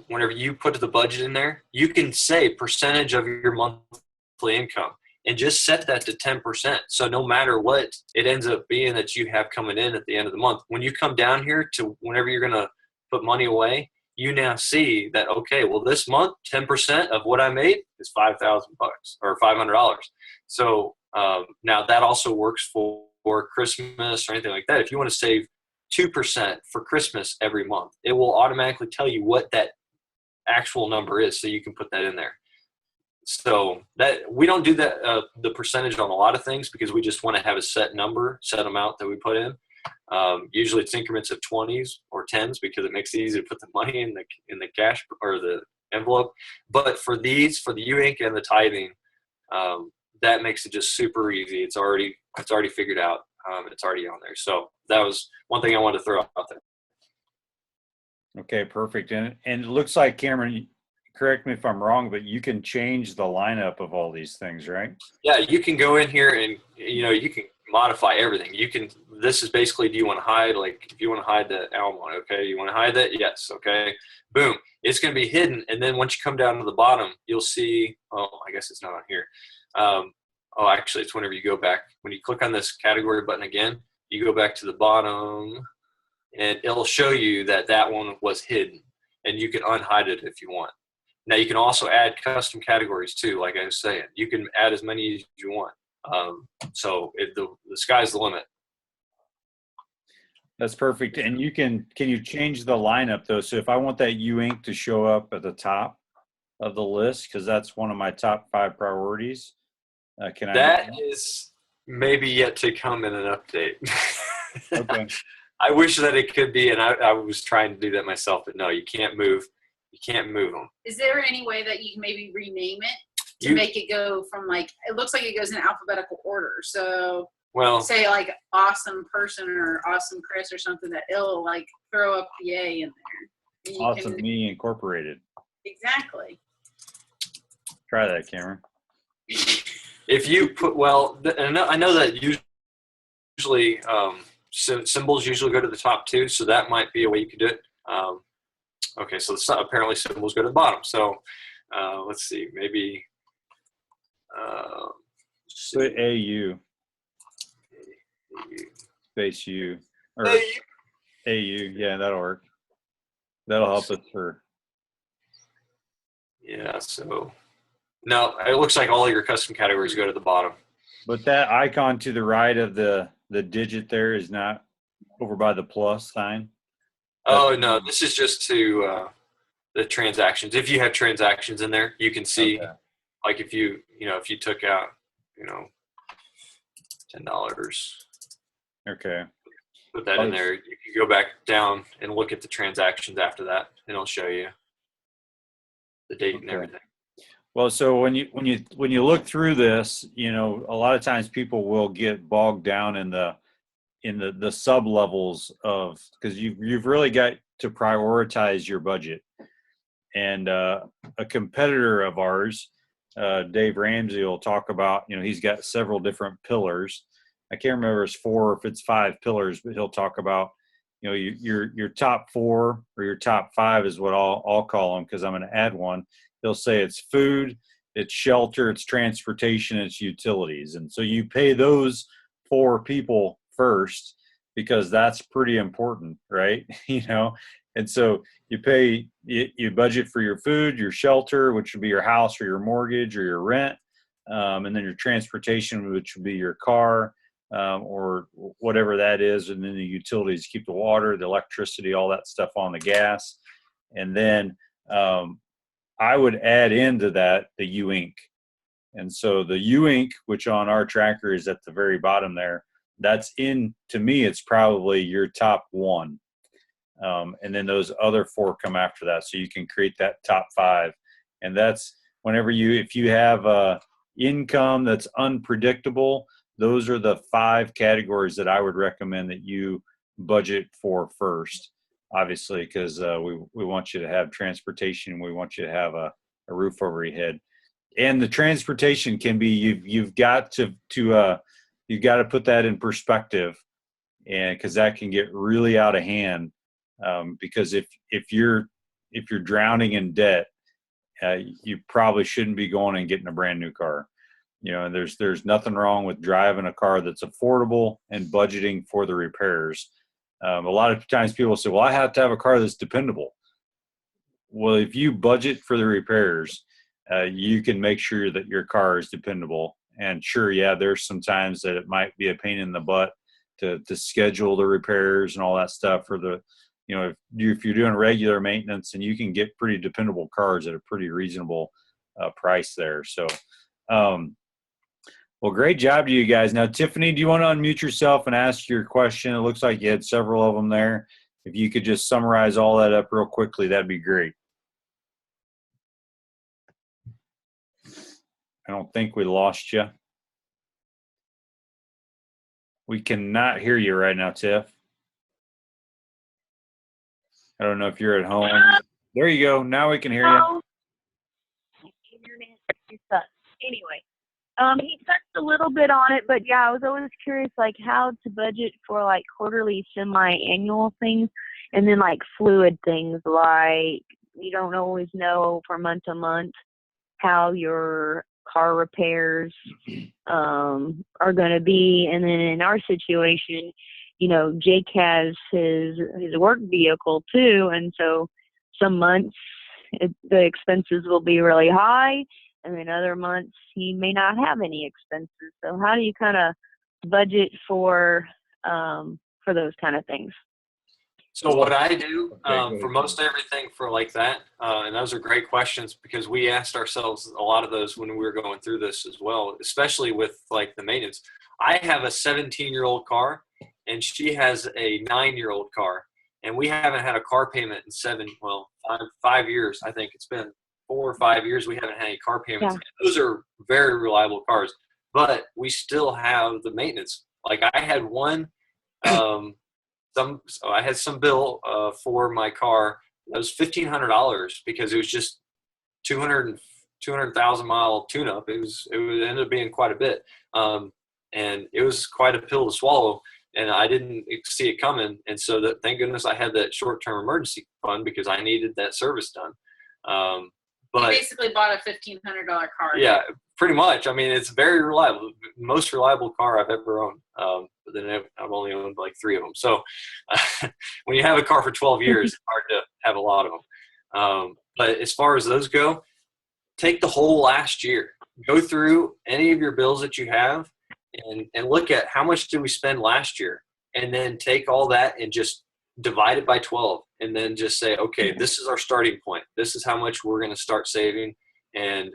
whenever you put the budget in there, you can say percentage of your monthly income and just set that to 10%. So no matter what it ends up being that you have coming in at the end of the month, when you come down here to whenever you're going to put money away, you now see that, okay, well, this month, 10% of what I made is $5,000 or $500. So now that also works for Christmas or anything like that. If you want to save 2% for Christmas every month, it will automatically tell you what that actual number is, so you can put that in there. So that we don't do that the percentage on a lot of things because we just want to have a set amount that we put in. Usually it's increments of 20s or 10s because it makes it easy to put the money in the cash or the envelope. But for the U Inc. and the tithing, that makes it just super easy. It's already figured out. It's already on there. So that was one thing I wanted to throw out there. Okay, perfect. And it looks like, Cameron, correct me if I'm wrong, but you can change the lineup of all these things, right? Yeah, you can go in here and you can modify everything. This is basically, do you want to hide, like if you want to hide the alimony, okay, you want to hide that? Yes, okay. Boom. It's going to be hidden, and then once you come down to the bottom, you'll see, I guess it's not on here. Actually, it's whenever you go back. When you click on this category button again, you go back to the bottom, and it'll show you that one was hidden, and you can unhide it if you want. Now, you can also add custom categories too, like I was saying. You can add as many as you want. So the sky's the limit. That's perfect. And can you change the lineup though? So if I want that U Ink to show up at the top of the list, because that's one of my top 5 priorities, can I do That that? is maybe yet to come in an update. Okay. I wish that it could be, and I was trying to do that myself, but no, you can't move. You can't move them. Is there any way that you can maybe rename it to You make it go from like, it looks like it goes in alphabetical order. So well, say like awesome person or awesome Chris or something, that it'll like throw up the A in there. And you Awesome can, Me Incorporated. exactly. Try that, Cameron. if you put and I know that usually symbols usually go to the top two, so that might be a way you could do it. Okay, so it's not, apparently symbols go to the bottom. So let's see, maybe Put AU, space U, or AU. Yeah, that'll work. That'll help us for. Yeah, so no, it looks like all your custom categories go to the bottom. But that icon to the right of the digit there is not over by the plus sign. Oh no, this is just to the transactions. If you have transactions in there, you can see, Okay. like if you took out $10, Okay. put that in there. You can go back down and look at the transactions after that, and it'll show you the date and Okay. everything. Well, so when you look through this, a lot of times people will get bogged down in the sub levels of, because you've really got to prioritize your budget. And a competitor of ours, Dave Ramsey, will talk about, he's got several different pillars. I can't remember if it's 4 or if it's 5 pillars, but he'll talk about, your top 4 or your top 5 is what I'll call them, because I'm going to add one. He'll say it's food, it's shelter, it's transportation, it's utilities. And so you pay those 4 people first, because that's pretty important, right? And so you budget for your food, your shelter, which would be your house or your mortgage or your rent, and then your transportation, which would be your car, or whatever that is, and then the utilities, keep the water, the electricity, all that stuff on, the gas. And then I would add into that the U Ink. And so the U Ink, which on our tracker is at the very bottom there, to me, it's probably your top 1. And then those other 4 come after that. So you can create that top 5. And that's if you have income that's unpredictable, those are the 5 categories that I would recommend that you budget for first, obviously, because we want you to have transportation. We want you to have a roof over your head. And the transportation can be, you've got to put that in perspective, and because that can get really out of hand. Because if you're drowning in debt, you probably shouldn't be going and getting a brand new car. And there's nothing wrong with driving a car that's affordable and budgeting for the repairs. A lot of times people say, well, I have to have a car that's dependable. Well, if you budget for the repairs, you can make sure that your car is dependable. And sure, yeah, there's some times that it might be a pain in the butt to schedule the repairs and all that stuff for the, if you're doing regular maintenance, and you can get pretty dependable cars at a pretty reasonable price there. So, well, great job to you guys. Now, Tiffany, do you want to unmute yourself and ask your question? It looks like you had several of them there. If you could just summarize all that up real quickly, that'd be great. I don't think we lost you. We cannot hear you right now, Tiff. I don't know if you're at home. There you go. Now we can hear you. Anyway, he touched a little bit on it, but yeah, I was always curious, like how to budget for like quarterly, semi-annual things, and then like fluid things, like you don't always know from month to month how your car repairs are going to be. And then in our situation, Jake has his work vehicle too, and so some months the expenses will be really high, and then other months he may not have any expenses. So how do you kind of budget for for those kind of things? So what I do Okay, go ahead. for most everything for like that, and those are great questions because we asked ourselves a lot of those when we were going through this as well, especially with like the maintenance. I have a 17-year-old car and she has a 9-year-old car, and we haven't had a car payment in 5 years. I think it's been 4 or 5 years we haven't had any car payments. Yeah. Those are very reliable cars, but we still have the maintenance. Like I had one. So I had some bill for my car. It was $1,500 because it was just 200,000 mile tune up. It ended up being quite a bit, and it was quite a pill to swallow. And I didn't see it coming. And so thank goodness I had that short term emergency fund because I needed that service done. You But basically bought a $1,500 car. yeah, pretty much. I mean, it's very reliable, most reliable car I've ever owned. But then I've only owned like 3 of them. So when you have a car for 12 years, it's hard to have a lot of them. But as far as those go, take the whole last year, go through any of your bills that you have and look at how much did we spend last year, and then take all that and just divide it by 12, and then just say, okay, this is our starting point. This is how much we're going to start saving. And,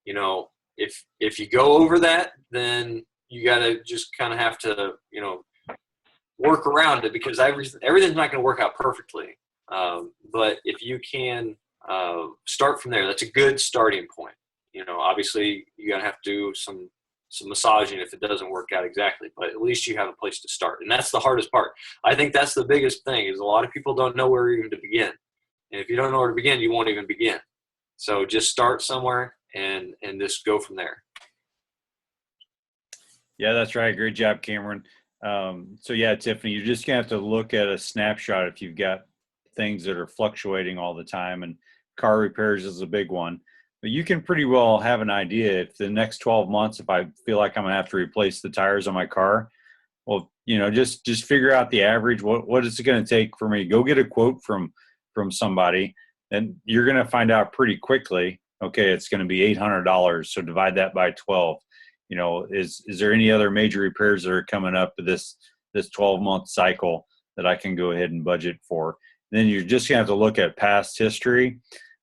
you know, if you go over that, then you got to just kind of have to, you know, work around it because everything's not going to work out perfectly. But if you can start from there, that's a good starting point. You know, obviously you got to have to do some massaging if it doesn't work out exactly, but at least you have a place to start. And that's the hardest part. I think that's the biggest thing is a lot of people don't know where even to begin. And if you don't know where to begin, you won't even begin. So just start somewhere and just go from there. Yeah, that's right. Great job, Cameron. So yeah, Tiffany, you're just gonna have to look at a snapshot if you've got things that are fluctuating all the time, and car repairs is a big one. But you can pretty well have an idea if the next 12 months, if I feel like I'm gonna have to replace the tires on my car, well, you know, just figure out the average. What is it gonna take for me? Go get a quote from somebody, and you're gonna find out pretty quickly. Okay, it's gonna be $800. So divide that by 12. You know, is there any other major repairs that are coming up to this 12-month cycle that I can go ahead and budget for? And then you're just gonna have to look at past history.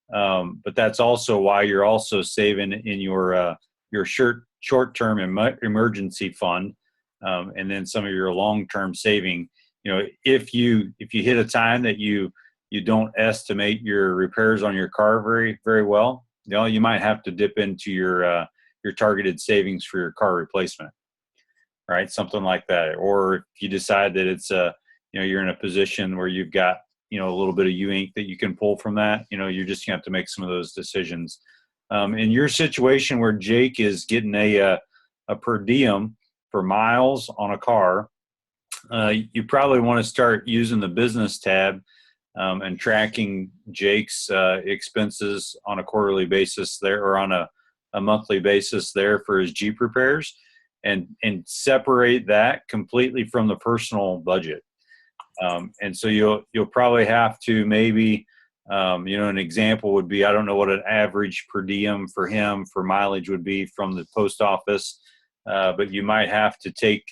But that's also why you're also saving in your short-term emergency fund, and then some of your long-term saving. You know, if you hit a time that you don't estimate your repairs on your car very, very well, you know, you might have to dip into your targeted savings for your car replacement, right? Something like that. Or if you decide that it's you know, you're in a position where you've got, you know, a little bit of U-Ink that you can pull from that, you know, you're just gonna have to make some of those decisions. In your situation where Jake is getting a per diem for miles on a car, you probably want to start using the business tab and tracking Jake's expenses on a quarterly basis there, or on a monthly basis there for his Jeep repairs, and separate that completely from the personal budget. And so you'll probably have to maybe, you know, an example would be, I don't know what an average per diem for him for mileage would be from the post office, but you might have to take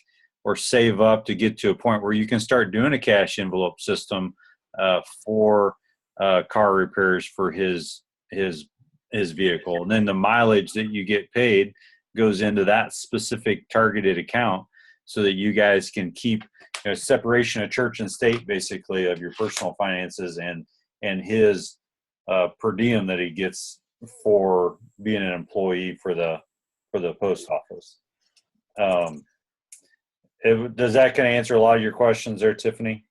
or save up to get to a point where you can start doing a cash envelope system for car repairs for his vehicle. And then the mileage that you get paid goes into that specific targeted account so that you guys can keep, you know, separation of church and state, basically, of your personal finances and his per diem that he gets for being an employee for the post office. Does that kind of answer a lot of your questions there, Tiffany?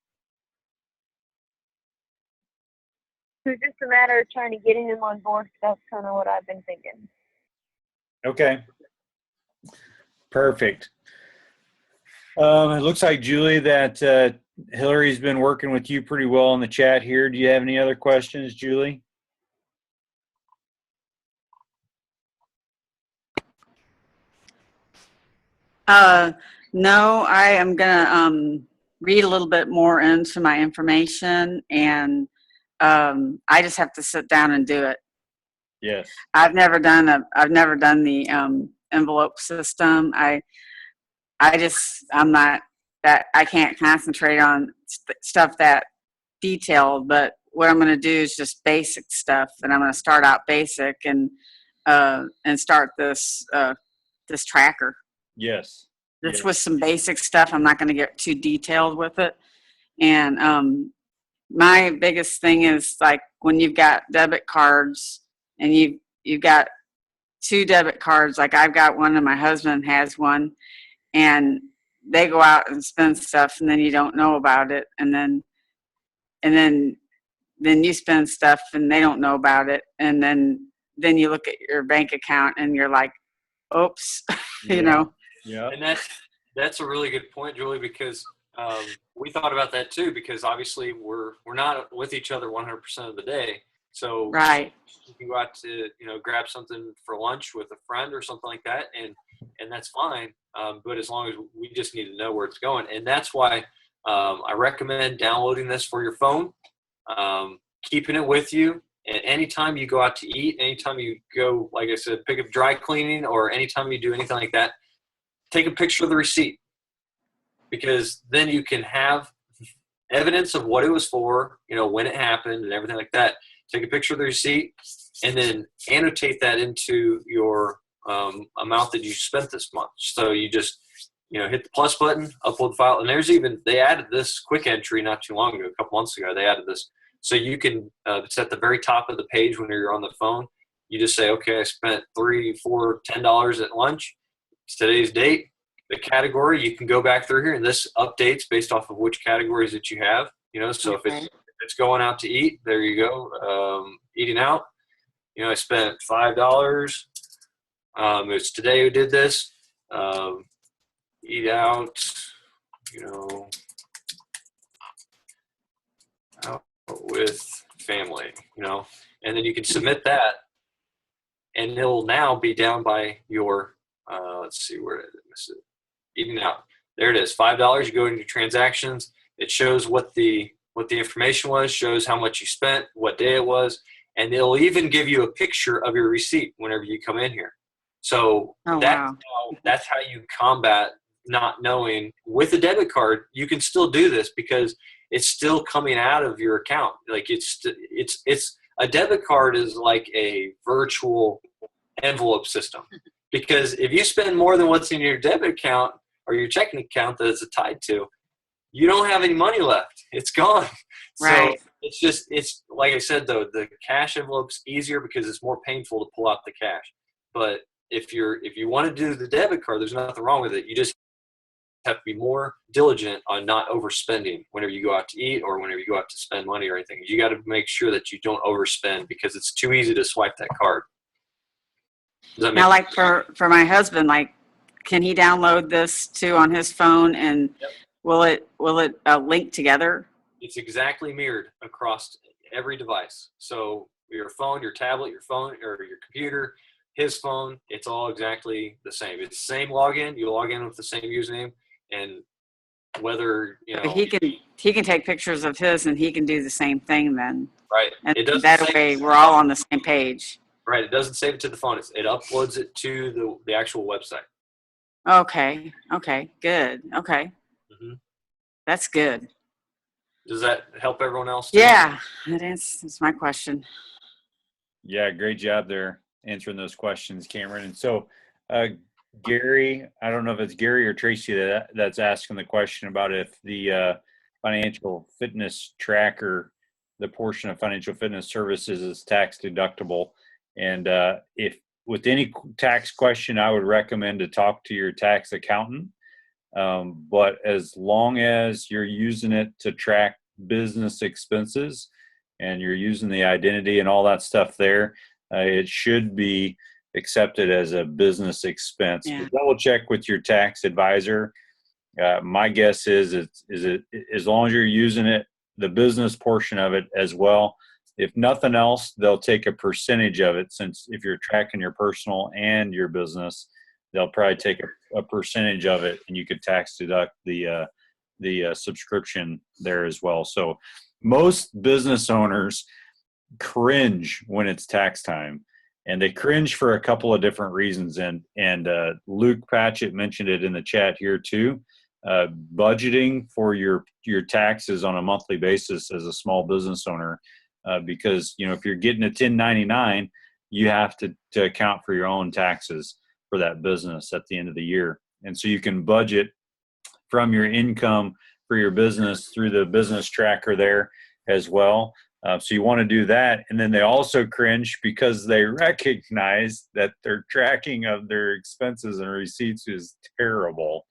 It's just a matter of trying to get him on board. That's kind of what I've been thinking. Okay. Perfect. It looks like, Julie, that Hillary's been working with you pretty well in the chat here. Do you have any other questions, Julie? No, I am going to read a little bit more into my information, and I just have to sit down and do it. Yes. I've never done the envelope system. I'm not that I can't concentrate on stuff that detailed, but what I'm going to do is just basic stuff, and I'm going to start out basic and start this tracker. Yes. This Yes. was some basic stuff. I'm not going to get too detailed with it. And my biggest thing is like when you've got debit cards and you've got 2 debit cards, like I've got one and my husband has one, and they go out and spend stuff and then you don't know about it, and then you spend stuff and they don't know about it, and then you look at your bank account and you're like, oops. Yeah. You know. Yeah. And that's a really good point, Julie, because we thought about that too, because obviously we're not with each other 100% of the day. So Right. you can go out to, grab something for lunch with a friend or something like that, and that's fine. But as long as we just need to know where it's going. And that's why I recommend downloading this for your phone, keeping it with you. And anytime you go out to eat, anytime you go, like I said, pick up dry cleaning, or anytime you do anything like that, take a picture of the receipt, because then you can have evidence of what it was for, when it happened and everything like that. Take a picture of the receipt and then annotate that into your amount that you spent this month. So you just, hit the plus button, upload the file. And they added this quick entry not too long ago, a couple months ago, they added this. So you can, it's at the very top of the page when you're on the phone. You just say, okay, I spent $3, $4, $10 at lunch. It's today's date. The category, you can go back through here, and this updates based off of which categories that you have. So if it's going out to eat, there you go. Eating out, I spent $5. It's today who did this. Eat out, out with family, and then you can submit that, and it'll now be down by your, let's see, where did I miss it? Eating out. There it is, $5. You go into transactions. It shows what the information was, shows how much you spent, what day it was, and it'll even give you a picture of your receipt whenever you come in here. So that's how you combat not knowing. With a debit card, you can still do this because it's still coming out of your account. Like it's a debit card is like a virtual envelope system, because if you spend more than what's in your debit account or your checking account that it's tied to, you don't have any money left. It's gone. Right. So it's like I said, though, the cash envelope's easier because it's more painful to pull out the cash. But if you want to do the debit card, there's nothing wrong with it. You just have to be more diligent on not overspending whenever you go out to eat or whenever you go out to spend money or anything. You got to make sure that you don't overspend, because it's too easy to swipe that card. Does that make Now, sense? like for my husband, like, can he download this too on his phone, and Yep. will it link together? It's exactly mirrored across every device. So your phone, your tablet, your phone, or your computer, his phone, it's all exactly the same. It's the same login. You log in with the same username, and whether But he can take pictures of his, and he can do the same thing then. right, And it doesn't that save way it. we're all on the same page. Right, it doesn't save it to the phone. It uploads it to the actual website. Okay. Good. Okay. Mhm. That's good. Does that help everyone else too? Yeah, that answers my question. Yeah, great job there answering those questions, Cameron. And so, Gary, I don't know if it's Gary or Tracy that's asking the question about if the financial fitness tracker, the portion of financial fitness services, is tax deductible. And if with any tax question, I would recommend to talk to your tax accountant. But as long as you're using it to track business expenses and you're using the identity and all that stuff there, it should be accepted as a business expense. Yeah. But double check with your tax advisor. My guess is it as long as you're using it, the business portion of it as well. If nothing else, they'll take a percentage of it, since if you're tracking your personal and your business, they'll probably take a percentage of it, and you could tax deduct the subscription there as well. So most business owners cringe when it's tax time, and they cringe for a couple of different reasons. And Luke Patchett mentioned it in the chat here too. budgeting for your taxes on a monthly basis as a small business owner, because if you're getting a 1099, you have to account for your own taxes for that business at the end of the year. And so you can budget from your income for your business through the business tracker there as well. So you want to do that. And then they also cringe because they recognize that their tracking of their expenses and receipts is terrible.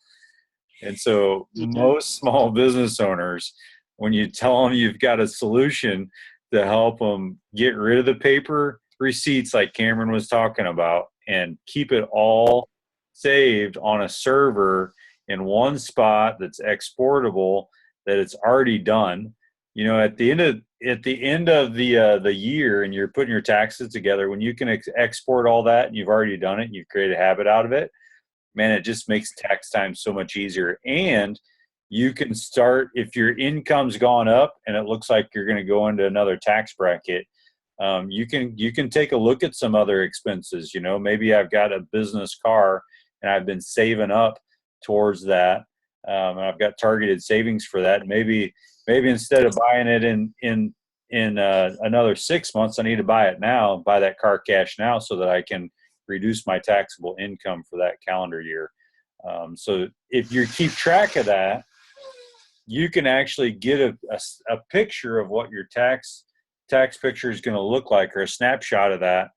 And so most small business owners, when you tell them you've got a solution to help them get rid of the paper receipts like Cameron was talking about and keep it all saved on a server in one spot that's exportable, that it's already done. At the end of the year, and you're putting your taxes together, when you can export all that and you've already done it, and you've created a habit out of it, man, it just makes tax time so much easier. And you can start, if your income's gone up and it looks like you're going to go into another tax bracket, you can take a look at some other expenses. Maybe I've got a business car and I've been saving up towards that, and I've got targeted savings for that. Maybe instead of buying it in another 6 months, I need to buy that car cash now, so that I can reduce my taxable income for that calendar year. So if you keep track of that, you can actually get a picture of what your tax picture is going to look like, or a snapshot of that,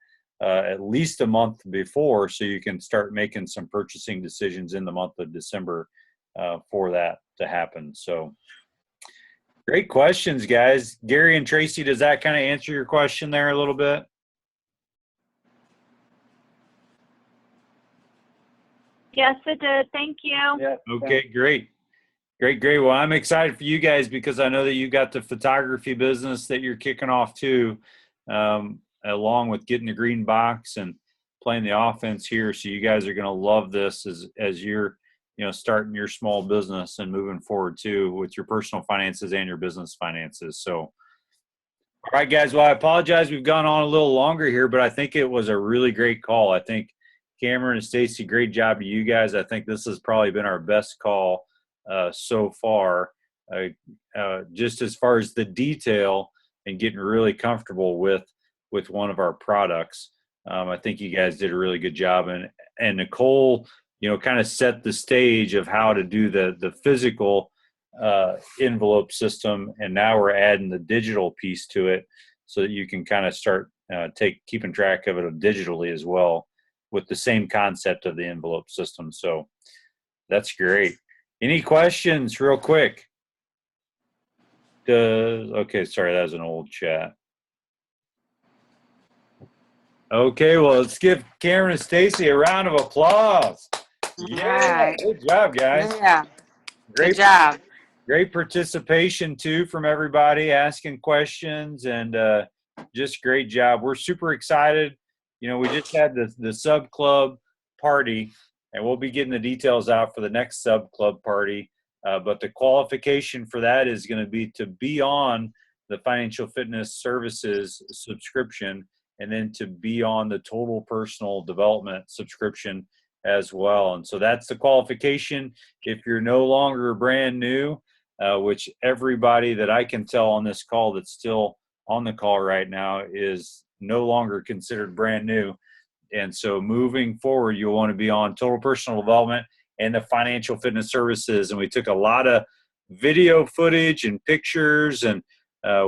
at least a month before, so you can start making some purchasing decisions in the month of December for that to happen. So great questions, guys. Gary and Tracy, does that kind of answer your question there a little bit? Yes, it did. Thank you. Yeah. Okay, great. Well, I'm excited for you guys because I know that you got the photography business that you're kicking off too, along with getting the green box and playing the offense here. So you guys are going to love this as you're, starting your small business and moving forward too with your personal finances and your business finances. So, all right, guys. Well, I apologize. We've gone on a little longer here, but I think it was a really great call. I think Cameron and Stacy, great job to you guys. I think this has probably been our best call so far, just as far as the detail and getting really comfortable with one of our products. I think you guys did a really good job, and Nicole, kind of set the stage of how to do the physical envelope system, and now we're adding the digital piece to it so that you can kind of start keeping track of it digitally as well, with the same concept of the envelope system. So that's great. Any questions real quick? Okay, sorry, that was an old chat. Okay, well, let's give Cameron and Stacy a round of applause. Yeah, Right. good job, guys. Yeah. Great Good job. Great participation too from everybody asking questions, and just great job. We're super excited. We just had the sub club party, and we'll be getting the details out for the next sub club party. But the qualification for that is going to be on the Financial Fitness Services subscription, and then to be on the Total Personal Development subscription as well. And so that's the qualification. If you're no longer brand new, which everybody that I can tell on this call that's still on the call right now is no longer considered brand new. And so moving forward, you'll want to be on Total Personal Development and the Financial Fitness Services. And we took a lot of video footage and pictures, and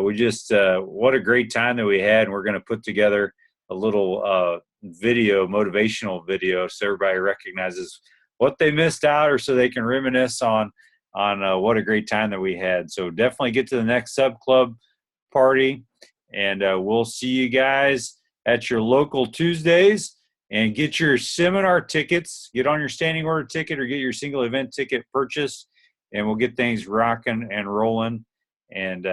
we just, what a great time that we had. And we're going to put together a little motivational video, so everybody recognizes what they missed out, or so they can reminisce on what a great time that we had. So definitely get to the next sub club party, and we'll see you guys at your local Tuesdays. And get your seminar tickets, get on your standing order ticket, or get your single event ticket purchased, and we'll get things rocking and rolling. And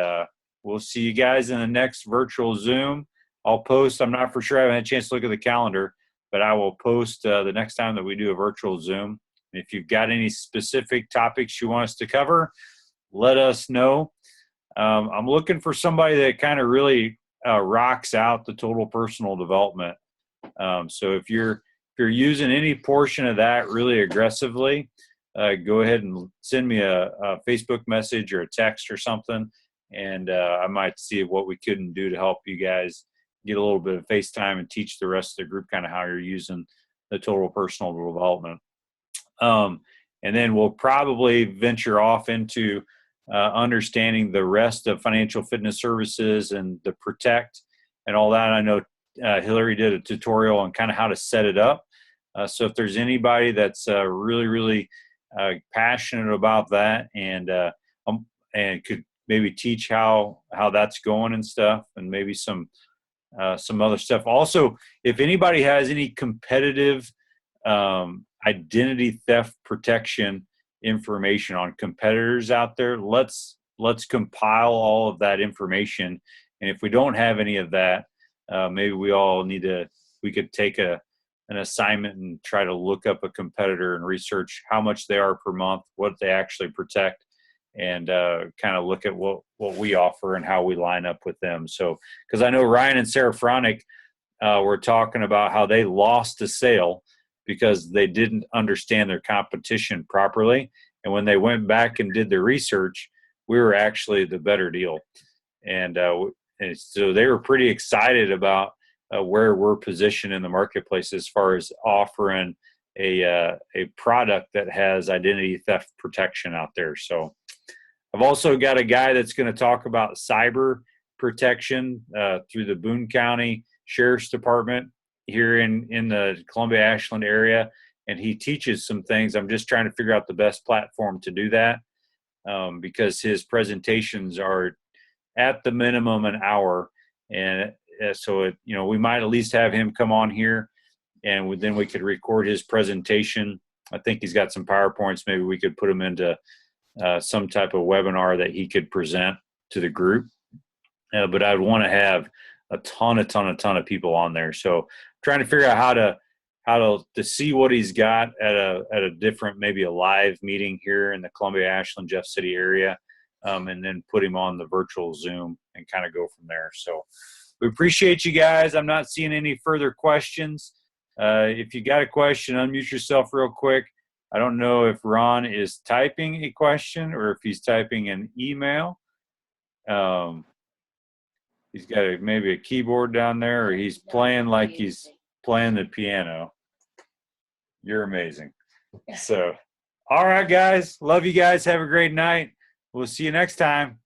we'll see you guys in the next virtual Zoom. I'll post, I'm not for sure, I haven't had a chance to look at the calendar, but I will post the next time that we do a virtual Zoom. If you've got any specific topics you want us to cover, let us know. I'm looking for somebody that kind of really rocks out the Total Personal Development. So if you're using any portion of that really aggressively, go ahead and send me a Facebook message or a text or something, and I might see what we couldn't do to help you guys get a little bit of FaceTime and teach the rest of the group kind of how you're using the total personal development. And then we'll probably venture off into understanding the rest of financial fitness services and the Protect and all that. I know Hillary did a tutorial on kind of how to set it up. So if there's anybody that's really, really passionate about that and could maybe teach how that's going and stuff, and maybe some other stuff. Also, if anybody has any competitive identity theft protection information on competitors out there, let's compile all of that information. And if we don't have any of that, maybe we could take an assignment and try to look up a competitor and research how much they are per month, what they actually protect, and kind of look at what we offer and how we line up with them. So, because I know Ryan and Sarah Fronick were talking about how they lost a sale because they didn't understand their competition properly. And when they went back and did the research, we were actually the better deal. And so they were pretty excited about where we're positioned in the marketplace as far as offering a product that has identity theft protection out there. So I've also got a guy that's going to talk about cyber protection through the Boone County Sheriff's Department here in the Columbia-Ashland area, and he teaches some things. I'm just trying to figure out the best platform to do that because his presentations are at the minimum an hour, and so we might at least have him come on here, and then we could record his presentation. I think he's got some PowerPoints. Maybe we could put him into some type of webinar that he could present to the group. But I'd want to have a ton of people on there. So trying to figure out how to see what he's got at a different, maybe a live meeting here in the Columbia, Ashland, Jeff City area, and then put him on the virtual Zoom and kind of go from there. So we appreciate you guys. I'm not seeing any further questions. If you got a question, unmute yourself real quick. I don't know if Ron is typing a question or if he's typing an email. He's got maybe a keyboard down there, or he's playing like he's playing the piano. You're amazing. So, all right, guys. Love you guys. Have a great night. We'll see you next time.